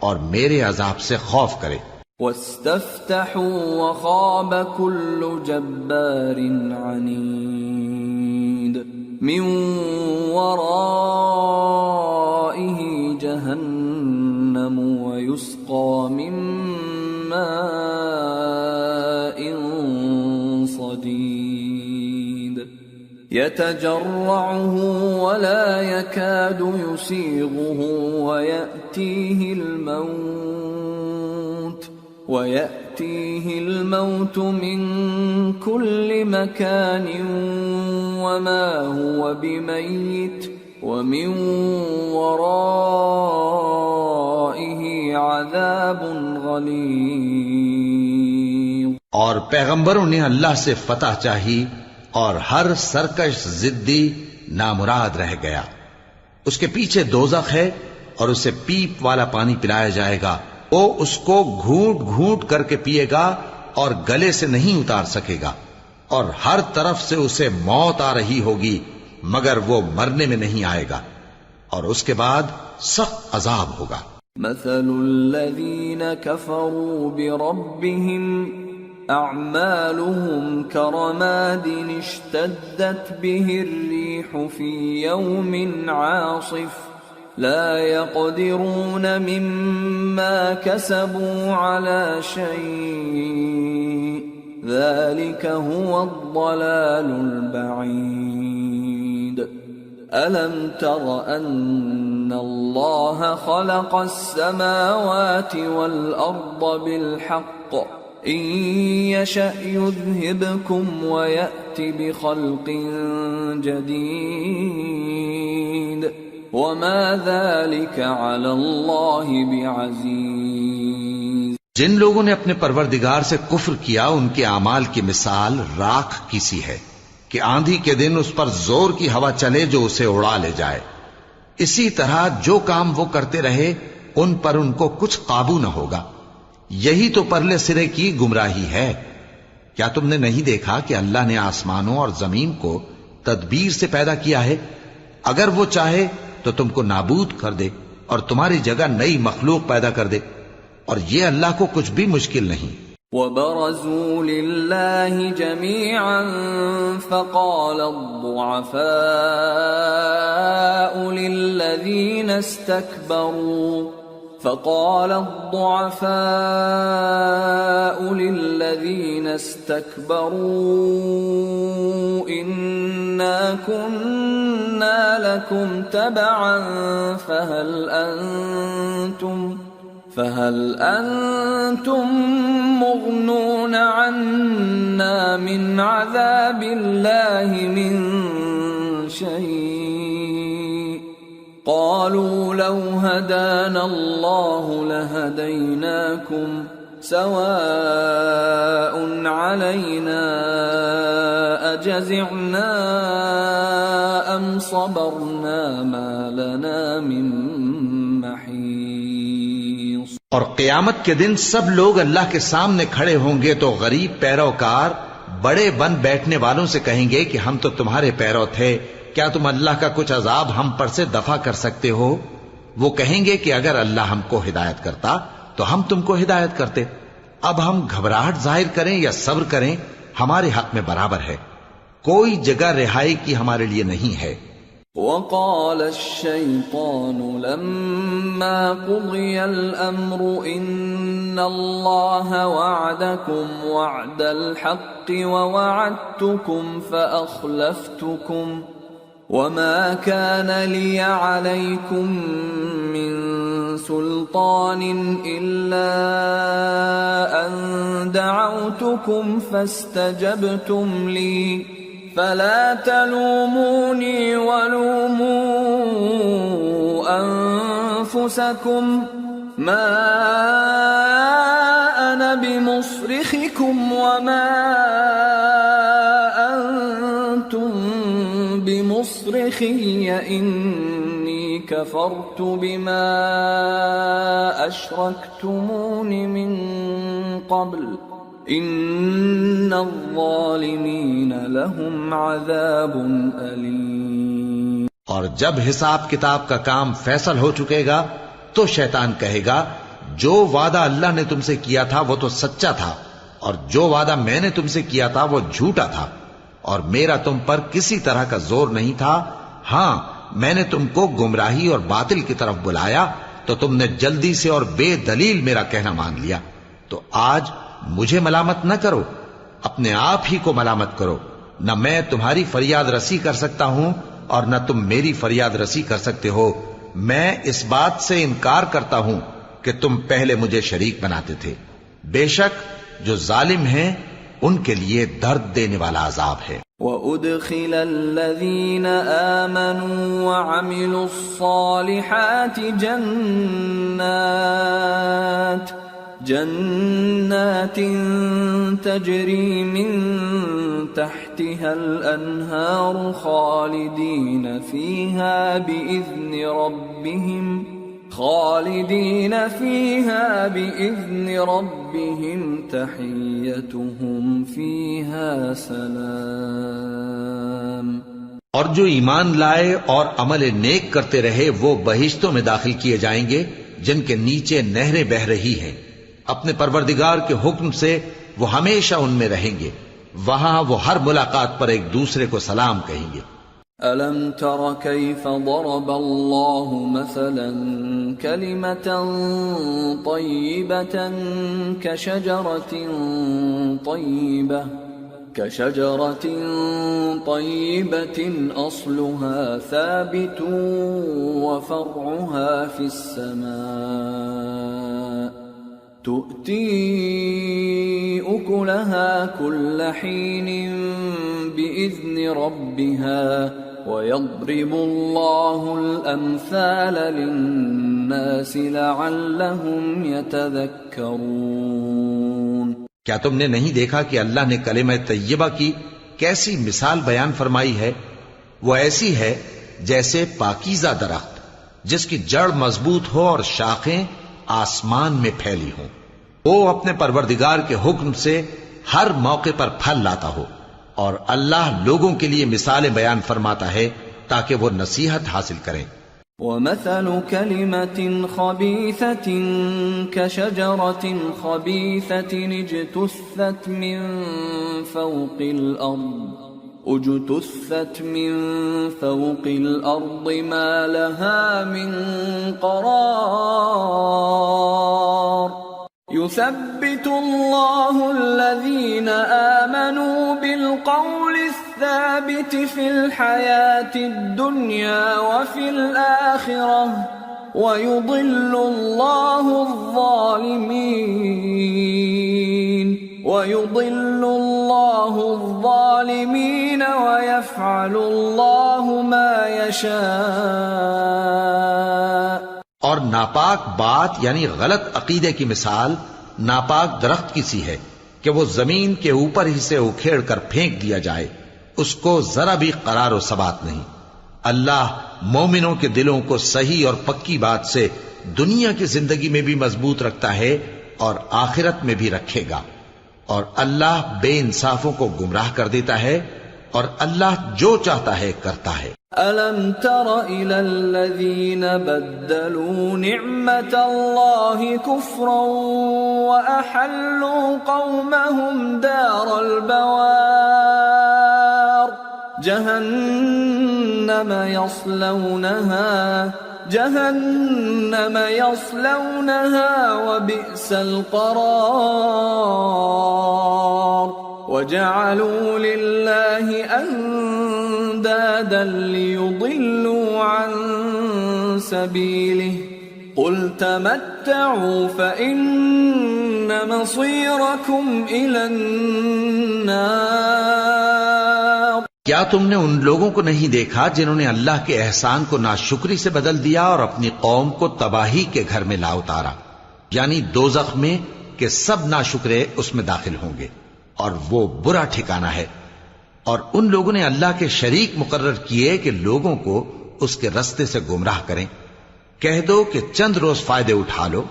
اور میرے عذاب سے خوف کرے۔ وَاسْتَفْتَحُوا وَخَابَ كُلُّ جَبَّارٍ عَنِيدٍ مِّن وَرَائِهِ جَهَنَّمُ وَيُسْقَى مِن مَّاءٍ صديد يتجرعه ولا يكاد يسيغه ويأتيه الموت من كل مكان وما هو بميت ومن ورائه عذاب غليظ۔ اور پیغمبروں نے اللہ سے فتح چاہی اور ہر سرکش ضدی نامراد رہ گیا۔ اس کے پیچھے دوزخ ہے اور اسے پیپ والا پانی پلایا جائے گا، وہ اس کو گھونٹ گھونٹ کر کے پیے گا اور گلے سے نہیں اتار سکے گا، اور ہر طرف سے اسے موت آ رہی ہوگی مگر وہ مرنے میں نہیں آئے گا، اور اس کے بعد سخت عذاب ہوگا۔ مثل الذين كفروا بربهم أعمالهم كرماد اشتدت به الريح في يوم عاصف لا يقدرون مما كسبوا على شيء ذلك هو الضلال البعيد۔ ألم تر أن الله خلق السماوات والأرض بالحق إن يشأ يذهبكم ويأت بخلق جديد وما ذلك على الله بعزيز۔ جن لوگوں نے اپنے پروردگار سے کفر کیا ان کے اعمال کی مثال راکھ کی سی ہے کہ آندھی کے دن اس پر زور کی ہوا چلے جو اسے اڑا لے جائے۔ اسی طرح جو کام وہ کرتے رہے ان پر ان کو کچھ قابو نہ ہوگا۔ یہی تو پرلے سرے کی گمراہی ہے۔ کیا تم نے نہیں دیکھا کہ اللہ نے آسمانوں اور زمین کو تدبیر سے پیدا کیا ہے؟ اگر وہ چاہے تو تم کو نابود کر دے اور تمہاری جگہ نئی مخلوق پیدا کر دے، اور یہ اللہ کو کچھ بھی مشکل نہیں۔ وبرزوا لله جميعا فقال الضعفاء للذين استكبروا إنا كنا لكم تبعا فهل أنتم مغنون عنا من عذاب الله من شيء قالوا لو هدانا الله لهديناكم سواء علينا أجزعنا أم صبرنا ما لنا من محيص۔ اور قیامت کے دن سب لوگ اللہ کے سامنے کھڑے ہوں گے تو غریب پیروکار بڑے بن بیٹھنے والوں سے کہیں گے کہ ہم تو تمہارے پیرو تھے، کیا تم اللہ کا کچھ عذاب ہم پر سے دفع کر سکتے ہو؟ وہ کہیں گے کہ اگر اللہ ہم کو ہدایت کرتا تو ہم تم کو ہدایت کرتے۔ اب ہم گھبراہٹ ظاہر کریں یا صبر کریں ہمارے حق میں برابر ہے، کوئی جگہ رہائی کی ہمارے لیے نہیں ہے۔ وقال الشيطان لما قضي الأمر إن الله وعدكم وعد الحق ووعدتكم فأخلفتكم وما كان لي عليكم من سلطان إلا أن دعوتكم فاستجبتم لي فلا تلوموني ولوموا أنفسكم ما أنا بمصرخكم وما أنتم بمصرخي إني كفرت بما أشركتمون من قبل ان الظالمین لهم عذاب علیم۔ اور جب حساب کتاب کا کام فیصل ہو چکے گا تو شیطان کہے گا جو وعدہ اللہ نے تم سے کیا تھا وہ تو سچا تھا اور جو وعدہ میں نے تم سے کیا تھا وہ جھوٹا تھا، اور میرا تم پر کسی طرح کا زور نہیں تھا، ہاں میں نے تم کو گمراہی اور باطل کی طرف بلایا تو تم نے جلدی سے اور بے دلیل میرا کہنا مان لیا، تو آج مجھے ملامت نہ کرو، اپنے آپ ہی کو ملامت کرو، نہ میں تمہاری فریاد رسی کر سکتا ہوں اور نہ تم میری فریاد رسی کر سکتے ہو۔ میں اس بات سے انکار کرتا ہوں کہ تم پہلے مجھے شریک بناتے تھے، بے شک جو ظالم ہیں ان کے لیے درد دینے والا عذاب ہے۔ وَأُدْخِلَ الَّذِينَ آمَنُوا وَعَمِلُوا الصَّالِحَاتِ جنات تجری من تحتها الانہار خالدین فیہا بإذن ربهم تحیتهم فیہا سلام۔ اور جو ایمان لائے اور عمل نیک کرتے رہے وہ بہشتوں میں داخل کیے جائیں گے جن کے نیچے نہریں بہہ رہی ہیں، اپنے پروردگار کے حکم سے وہ ہمیشہ ان میں رہیں گے، وہاں وہ ہر ملاقات پر ایک دوسرے کو سلام کہیں گے۔ أَلَمْ تَرَ كَيْفَ ضَرَبَ اللَّهُ مَثَلًا كَلِمَةً طَيِّبَةً كَشَجَرَةٍ طَيِّبَةٍ أَصْلُهَا ثَابِتٌ وَفَرْعُهَا فِي السَّمَاءِ تُؤْتِي أُكُلَهَا كُلَّ حِينٍ بِإِذْنِ رَبِّهَا وَيَضْرِبُ اللَّهُ الْأَمْثَالَ لِلنَّاسِ لَعَلَّهُمْ يَتَذَكَّرُونَ۔ کیا تم نے نہیں دیکھا کہ اللہ نے کلمہ طیبہ کی کیسی مثال بیان فرمائی ہے؟ وہ ایسی ہے جیسے پاکیزہ درخت جس کی جڑ مضبوط ہو اور شاخیں آسمان میں پھیلی ہوں، وہ اپنے پروردگار کے حکم سے ہر موقع پر پھل لاتا ہو، اور اللہ لوگوں کے لیے مثالیں بیان فرماتا ہے تاکہ وہ نصیحت حاصل کریں۔ ومثل كلمة خبيثة كشجرة خبيثة اجتثت من فوق الأرض ما لها من قرار يثبت الله الذين آمنوا بالقول الثابت في الحياة الدنيا وفي الآخرة ويضل الله الظالمين ويفعل الله ما يشاء. اور ناپاک بات یعنی غلط عقیدے کی مثال ناپاک درخت کی سی ہے کہ وہ زمین کے اوپر ہی سے اکھیڑ کر پھینک دیا جائے، اس کو ذرا بھی قرار و ثبات نہیں. اللہ مومنوں کے دلوں کو صحیح اور پکی بات سے دنیا کی زندگی میں بھی مضبوط رکھتا ہے اور آخرت میں بھی رکھے گا، اور اللہ بے انصافوں کو گمراہ کر دیتا ہے، اور اللہ جو چاہتا ہے کرتا ہے. أَلَمْ تَرَ إِلَى الَّذِينَ بَدَّلُوا نِعْمَةَ اللَّهِ كُفْرًا وَأَحَلُّوا قَوْمَهُمْ دَارَ الْبَوَارِ جهنم يصلونها وبئس القرار وجعلوا لله أندادا ليضلوا عن سبيله قل تمتعوا فإن مصيركم إلى النار. کیا تم نے ان لوگوں کو نہیں دیکھا جنہوں نے اللہ کے احسان کو ناشکری سے بدل دیا اور اپنی قوم کو تباہی کے گھر میں لا اتارا، یعنی دوزخ میں کہ سب ناشکرے اس میں داخل ہوں گے اور وہ برا ٹھکانہ ہے. اور ان لوگوں نے اللہ کے شریک مقرر کیے کہ لوگوں کو اس کے رستے سے گمراہ کریں. کہہ دو کہ چند روز فائدے اٹھا لو،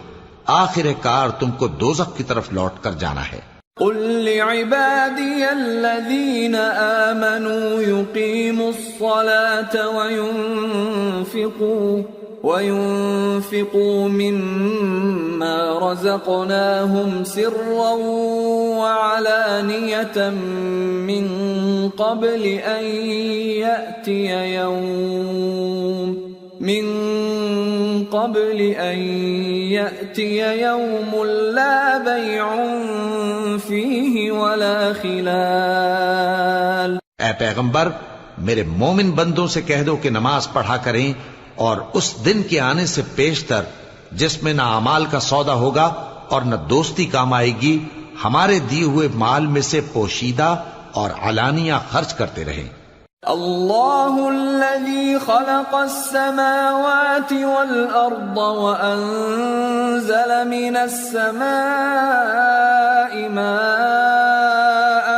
آخر کار تم کو دوزخ کی طرف لوٹ کر جانا ہے. قل لعبادي الذين آمنوا يقيموا الصلاة وينفقوا مما رزقناهم سرا وعلانية من قبل أن يأتي يوم لا بيع فيه ولا خلال. اے پیغمبر، میرے مومن بندوں سے کہہ دو کہ نماز پڑھا کریں اور اس دن کے آنے سے پیشتر جس میں نہ اعمال کا سودا ہوگا اور نہ دوستی کام آئے گی، ہمارے دیے ہوئے مال میں سے پوشیدہ اور علانیہ خرچ کرتے رہیں. اللہ الذي خلق السماوات والأرض وأنزل من السماء ماء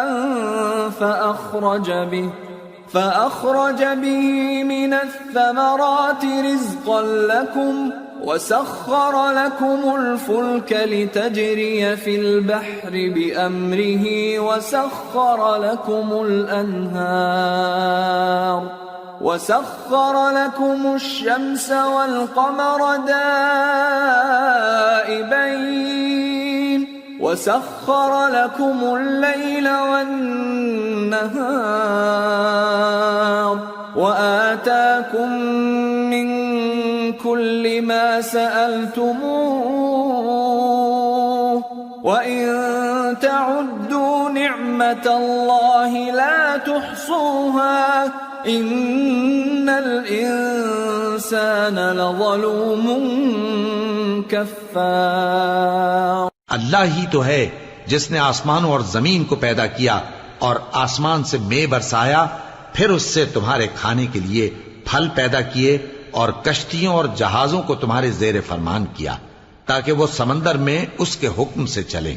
فأخرج به من الثمرات رزقا لكم وسخر لكم الفلك لتجري في البحر بأمره وسخر لكم الشمس والقمر دائبين وسخر لكم الليل والنهار وآتاكم من كل ما سألتموه وإن تعدوا نعمة الله لا تحصوها إن الإنسان لظلوم كفار. اللہ ہی تو ہے جس نے آسمانوں اور زمین کو پیدا کیا اور آسمان سے مے برسایا، پھر اس سے تمہارے کھانے کے لیے پھل پیدا کیے اور کشتیوں اور جہازوں کو تمہارے زیر فرمان کیا تاکہ وہ سمندر میں اس کے حکم سے چلیں،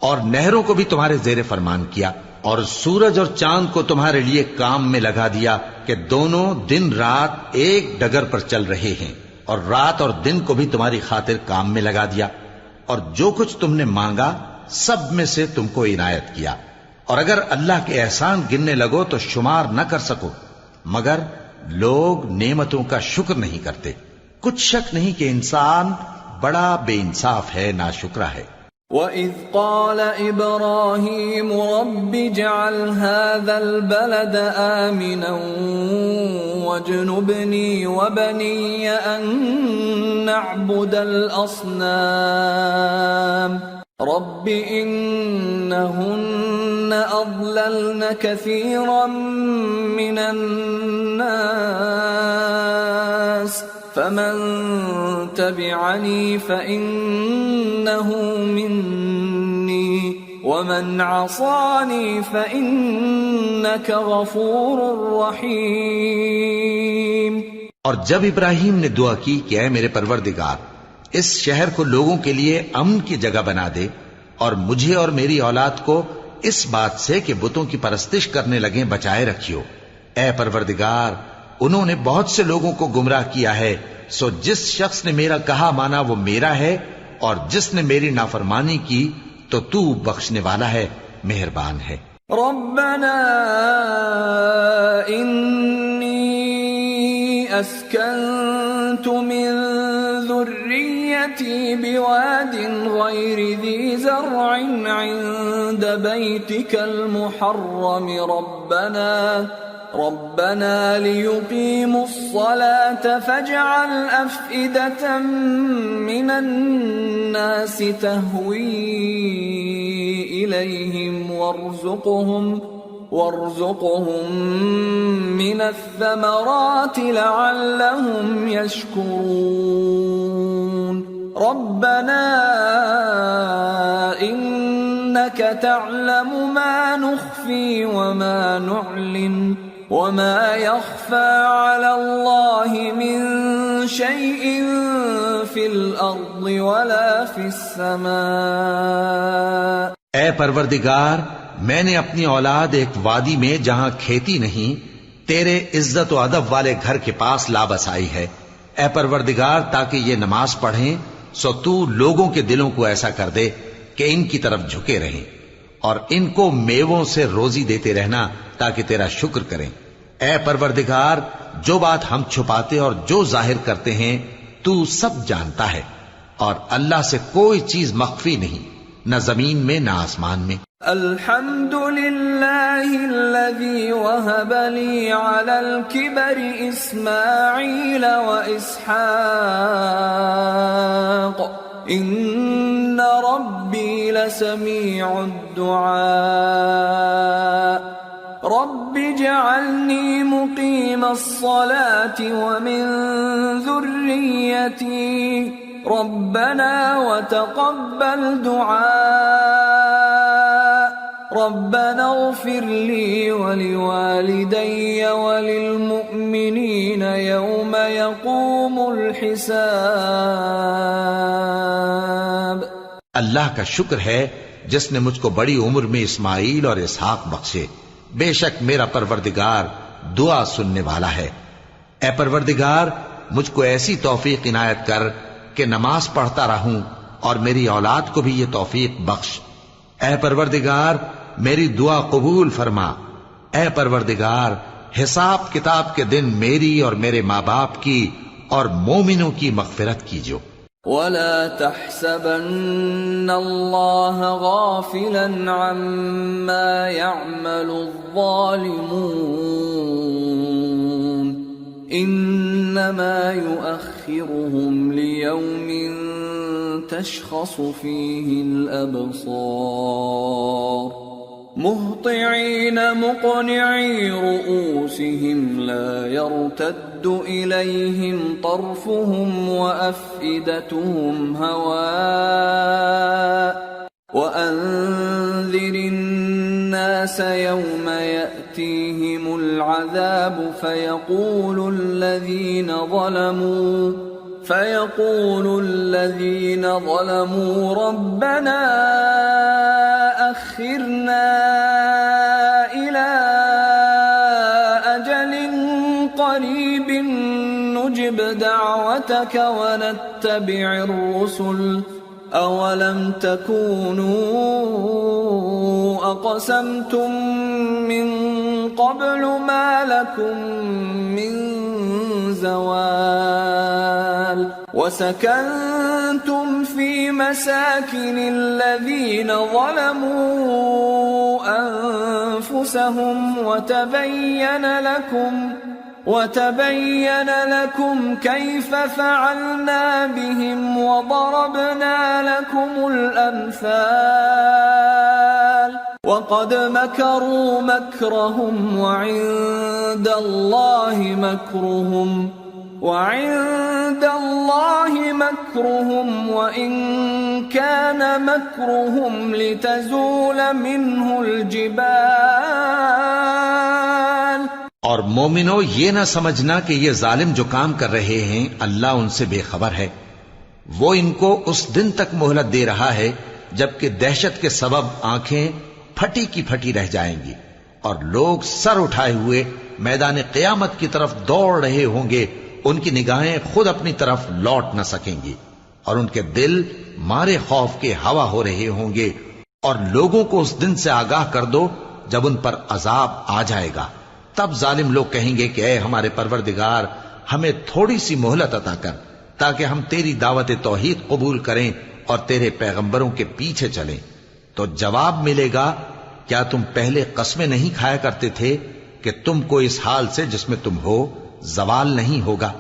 اور نہروں کو بھی تمہارے زیر فرمان کیا، اور سورج اور چاند کو تمہارے لیے کام میں لگا دیا کہ دونوں دن رات ایک ڈگر پر چل رہے ہیں، اور رات اور دن کو بھی تمہاری خاطر کام میں لگا دیا، اور جو کچھ تم نے مانگا سب میں سے تم کو عنایت کیا. اور اگر اللہ کے احسان گننے لگو تو شمار نہ کر سکو، مگر لوگ نعمتوں کا شکر نہیں کرتے. کچھ شک نہیں کہ انسان بڑا بے انصاف ہے، ناشکرا ہے. وَإِذْ قَالَ إِبْرَاهِيمُ رَبِّ اجْعَلْ هَذَا الْبَلَدَ آمِنًا وَاجْنُبْنِي وَبَنِيَّ أَن نَّعْبُدَ الْأَصْنَامَ رَبِّ إِنَّهُنَّ أَضْلَلْنَ كَثِيرًا مِّنَ النَّاسِ فَمَن تَبِعَنِي فَإِنَّهُ مِنِّي وَمَنْ عَصَانِي فَإِنَّكَ غَفُورٌ رَّحِيمٌ. اور جب ابراہیم نے دعا کی کہ اے میرے پروردگار، اس شہر کو لوگوں کے لیے امن کی جگہ بنا دے اور مجھے اور میری اولاد کو اس بات سے کہ بتوں کی پرستش کرنے لگیں بچائے رکھیو. اے پروردگار، انہوں نے بہت سے لوگوں کو گمراہ کیا ہے، سو جس شخص نے میرا کہا مانا وہ میرا ہے، اور جس نے میری نافرمانی کی تو تو بخشنے والا ہے، مہربان ہے. ربنا انی اسکنت من ذریتی بواد غیر ذی زرع عند بیتک المحرم ربنا ليقيموا الصلاة فاجعل أفئدة من الناس تهوي إليهم وارزقهم من الثمرات لعلهم يشكرون. ربنا إنك تعلم ما نخفي وما نعلن وما يخفى على الله من شيء في الأرض ولا في السماء. اے پروردگار، میں نے اپنی اولاد ایک وادی میں جہاں کھیتی نہیں تیرے عزت و ادب والے گھر کے پاس لا بسائی ہے. اے پروردگار، تاکہ یہ نماز پڑھیں سو تو لوگوں کے دلوں کو ایسا کر دے کہ ان کی طرف جھکے رہیں، اور ان کو میووں سے روزی دیتے رہنا تاکہ تیرا شکر کریں. اے پروردگار، جو بات ہم چھپاتے اور جو ظاہر کرتے ہیں تو سب جانتا ہے، اور اللہ سے کوئی چیز مخفی نہیں، نہ زمین میں نہ آسمان میں. الحمد للہ الذی وہب لی علی الکبر اسماعیل و اسحاق ان ربی لسمیع الدعاء. رب اجعلنی مقیم الصلاة ومن ذریتی ربنا وتقبل دعاء. ربنا اغفر لي ولوالدي وللمؤمنين يوم يقوم الحساب. اللہ کا شکر ہے جس نے مجھ کو بڑی عمر میں اسماعیل اور اسحاق بخشے. بے شک میرا پروردگار دعا سننے والا ہے. اے پروردگار، مجھ کو ایسی توفیق عنایت کر کہ نماز پڑھتا رہوں اور میری اولاد کو بھی یہ توفیق بخش. اے پروردگار، میری دعا قبول فرما. اے پروردگار، حساب کتاب کے دن میری اور میرے ماں باپ کی اور مومنوں کی مغفرت کیجو. ولا تحسبن الله غافلا عما يعمل الظالمون انما يؤخرهم ليوم تشخص فيه الابصار مهطعين مقنعي رؤوسهم لا يرتد إليهم طرفهم وأفئدتهم هواء وأنذر الناس يوم يأتيهم العذاب فيقول الذين ظلموا ربنا أخرنا إلى أجل قريب نجب دعوتك ونتبع الرسل أولم تكونوا أقسمتم من قبل ما لكم من الزوال وسكنتم في مساكن الذين ظلموا أنفسهم وتبين لكم كيف فعلنا بهم وضربنا لكم الأمثال وقد مكروا مكرهم وعند الله مكرهم وإن كان مكرهم لتزول منه الجبال. اور مومنو، یہ نہ سمجھنا کہ یہ ظالم جو کام کر رہے ہیں اللہ ان سے بے خبر ہے. وہ ان کو اس دن تک مہلت دے رہا ہے جبکہ دہشت کے سبب آنکھیں پھٹی کی پھٹی رہ جائیں گی اور لوگ سر اٹھائے ہوئے میدان قیامت کی طرف دوڑ رہے ہوں گے. ان کی نگاہیں خود اپنی طرف لوٹ نہ سکیں گی اور ان کے دل مارے خوف کے ہوا ہو رہے ہوں گے. اور لوگوں کو اس دن سے آگاہ کر دو جب ان پر عذاب آ جائے گا. تب ظالم لوگ کہیں گے کہ اے ہمارے پروردگار، ہمیں تھوڑی سی مہلت عطا کر تاکہ ہم تیری دعوت توحید قبول کریں اور تیرے پیغمبروں کے پیچھے چلیں. تو جواب ملے گا، کیا تم پہلے قسمیں نہیں کھایا کرتے تھے کہ تم کو اس حال سے جس میں تم ہو زوال نہیں ہوگا؟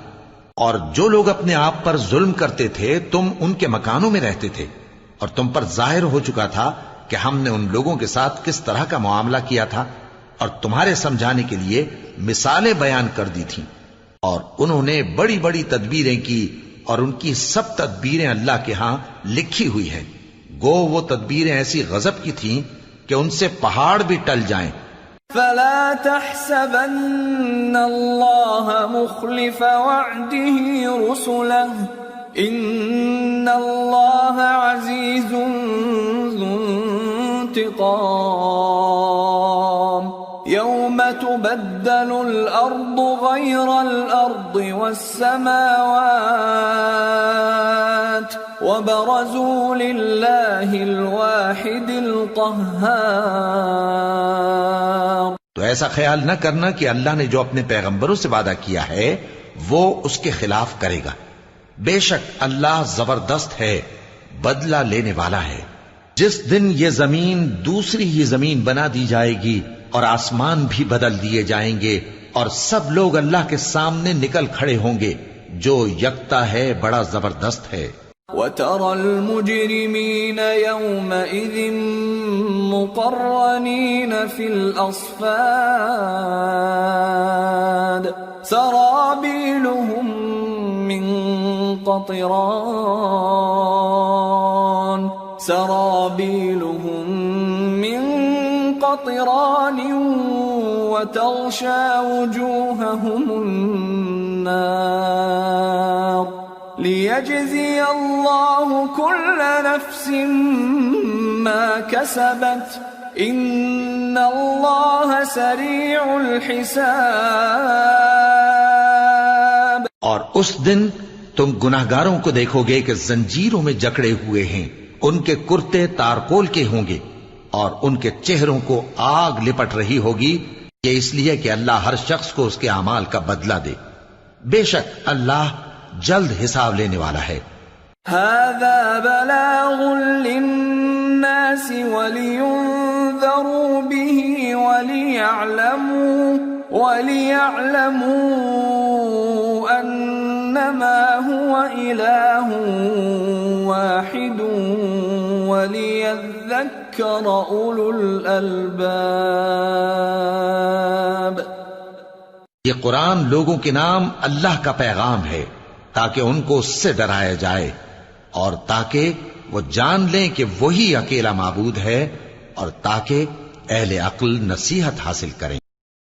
اور جو لوگ اپنے آپ پر ظلم کرتے تھے تم ان کے مکانوں میں رہتے تھے اور تم پر ظاہر ہو چکا تھا کہ ہم نے ان لوگوں کے ساتھ کس طرح کا معاملہ کیا تھا اور تمہارے سمجھانے کے لیے مثالیں بیان کر دی تھیں. اور انہوں نے بڑی بڑی تدبیریں کی اور ان کی سب تدبیریں اللہ کے ہاں لکھی ہوئی ہیں. گو وہ تدبیریں ایسی غضب کی تھیں کہ ان سے پہاڑ بھی ٹل جائیں. فلا تحسبن الله مخلف وعده رسله ان الله عزيز ذو انتقام يوم تبدل الارض غير الارض والسماوات وبرزوا لله الواحد القهار. تو ایسا خیال نہ کرنا کہ اللہ نے جو اپنے پیغمبروں سے وعدہ کیا ہے وہ اس کے خلاف کرے گا. بے شک اللہ زبردست ہے، بدلہ لینے والا ہے. جس دن یہ زمین دوسری ہی زمین بنا دی جائے گی اور آسمان بھی بدل دیے جائیں گے اور سب لوگ اللہ کے سامنے نکل کھڑے ہوں گے جو یکتا ہے، بڑا زبردست ہے. وَتَرَى الْمُجْرِمِينَ يَوْمَئِذٍ مُقَرَّنِينَ فِي الْأَصْفَادِ سَرَابِيلُهُم مِّن قَطِرَانٍ وَتَغْشَى وُجُوهَهُمُ النَّارُ لِيَجْزِيَ اللَّهُ كُلَّ نَفْسٍ مَا كَسَبَتْ إِنَّ اللَّهَ سَرِيعُ الْحِسَابِ. اور اس دن تم گناہگاروں کو دیکھو گے کہ زنجیروں میں جکڑے ہوئے ہیں، ان کے کرتے تارکول کے ہوں گے اور ان کے چہروں کو آگ لپٹ رہی ہوگی، یہ اس لیے کہ اللہ ہر شخص کو اس کے اعمال کا بدلہ دے. بے شک اللہ جلد حساب لینے والا ہے. هذا بلاغ للناس ولينذروا به وليعلموا أنما هو إله واحد وليذكر أولو الألباب. یہ قرآن لوگوں کے نام اللہ کا پیغام ہے تاکہ ان کو اس سے ڈرایا جائے اور تاکہ وہ جان لیں کہ وہی اکیلا معبود ہے اور تاکہ اہل عقل نصیحت حاصل کریں.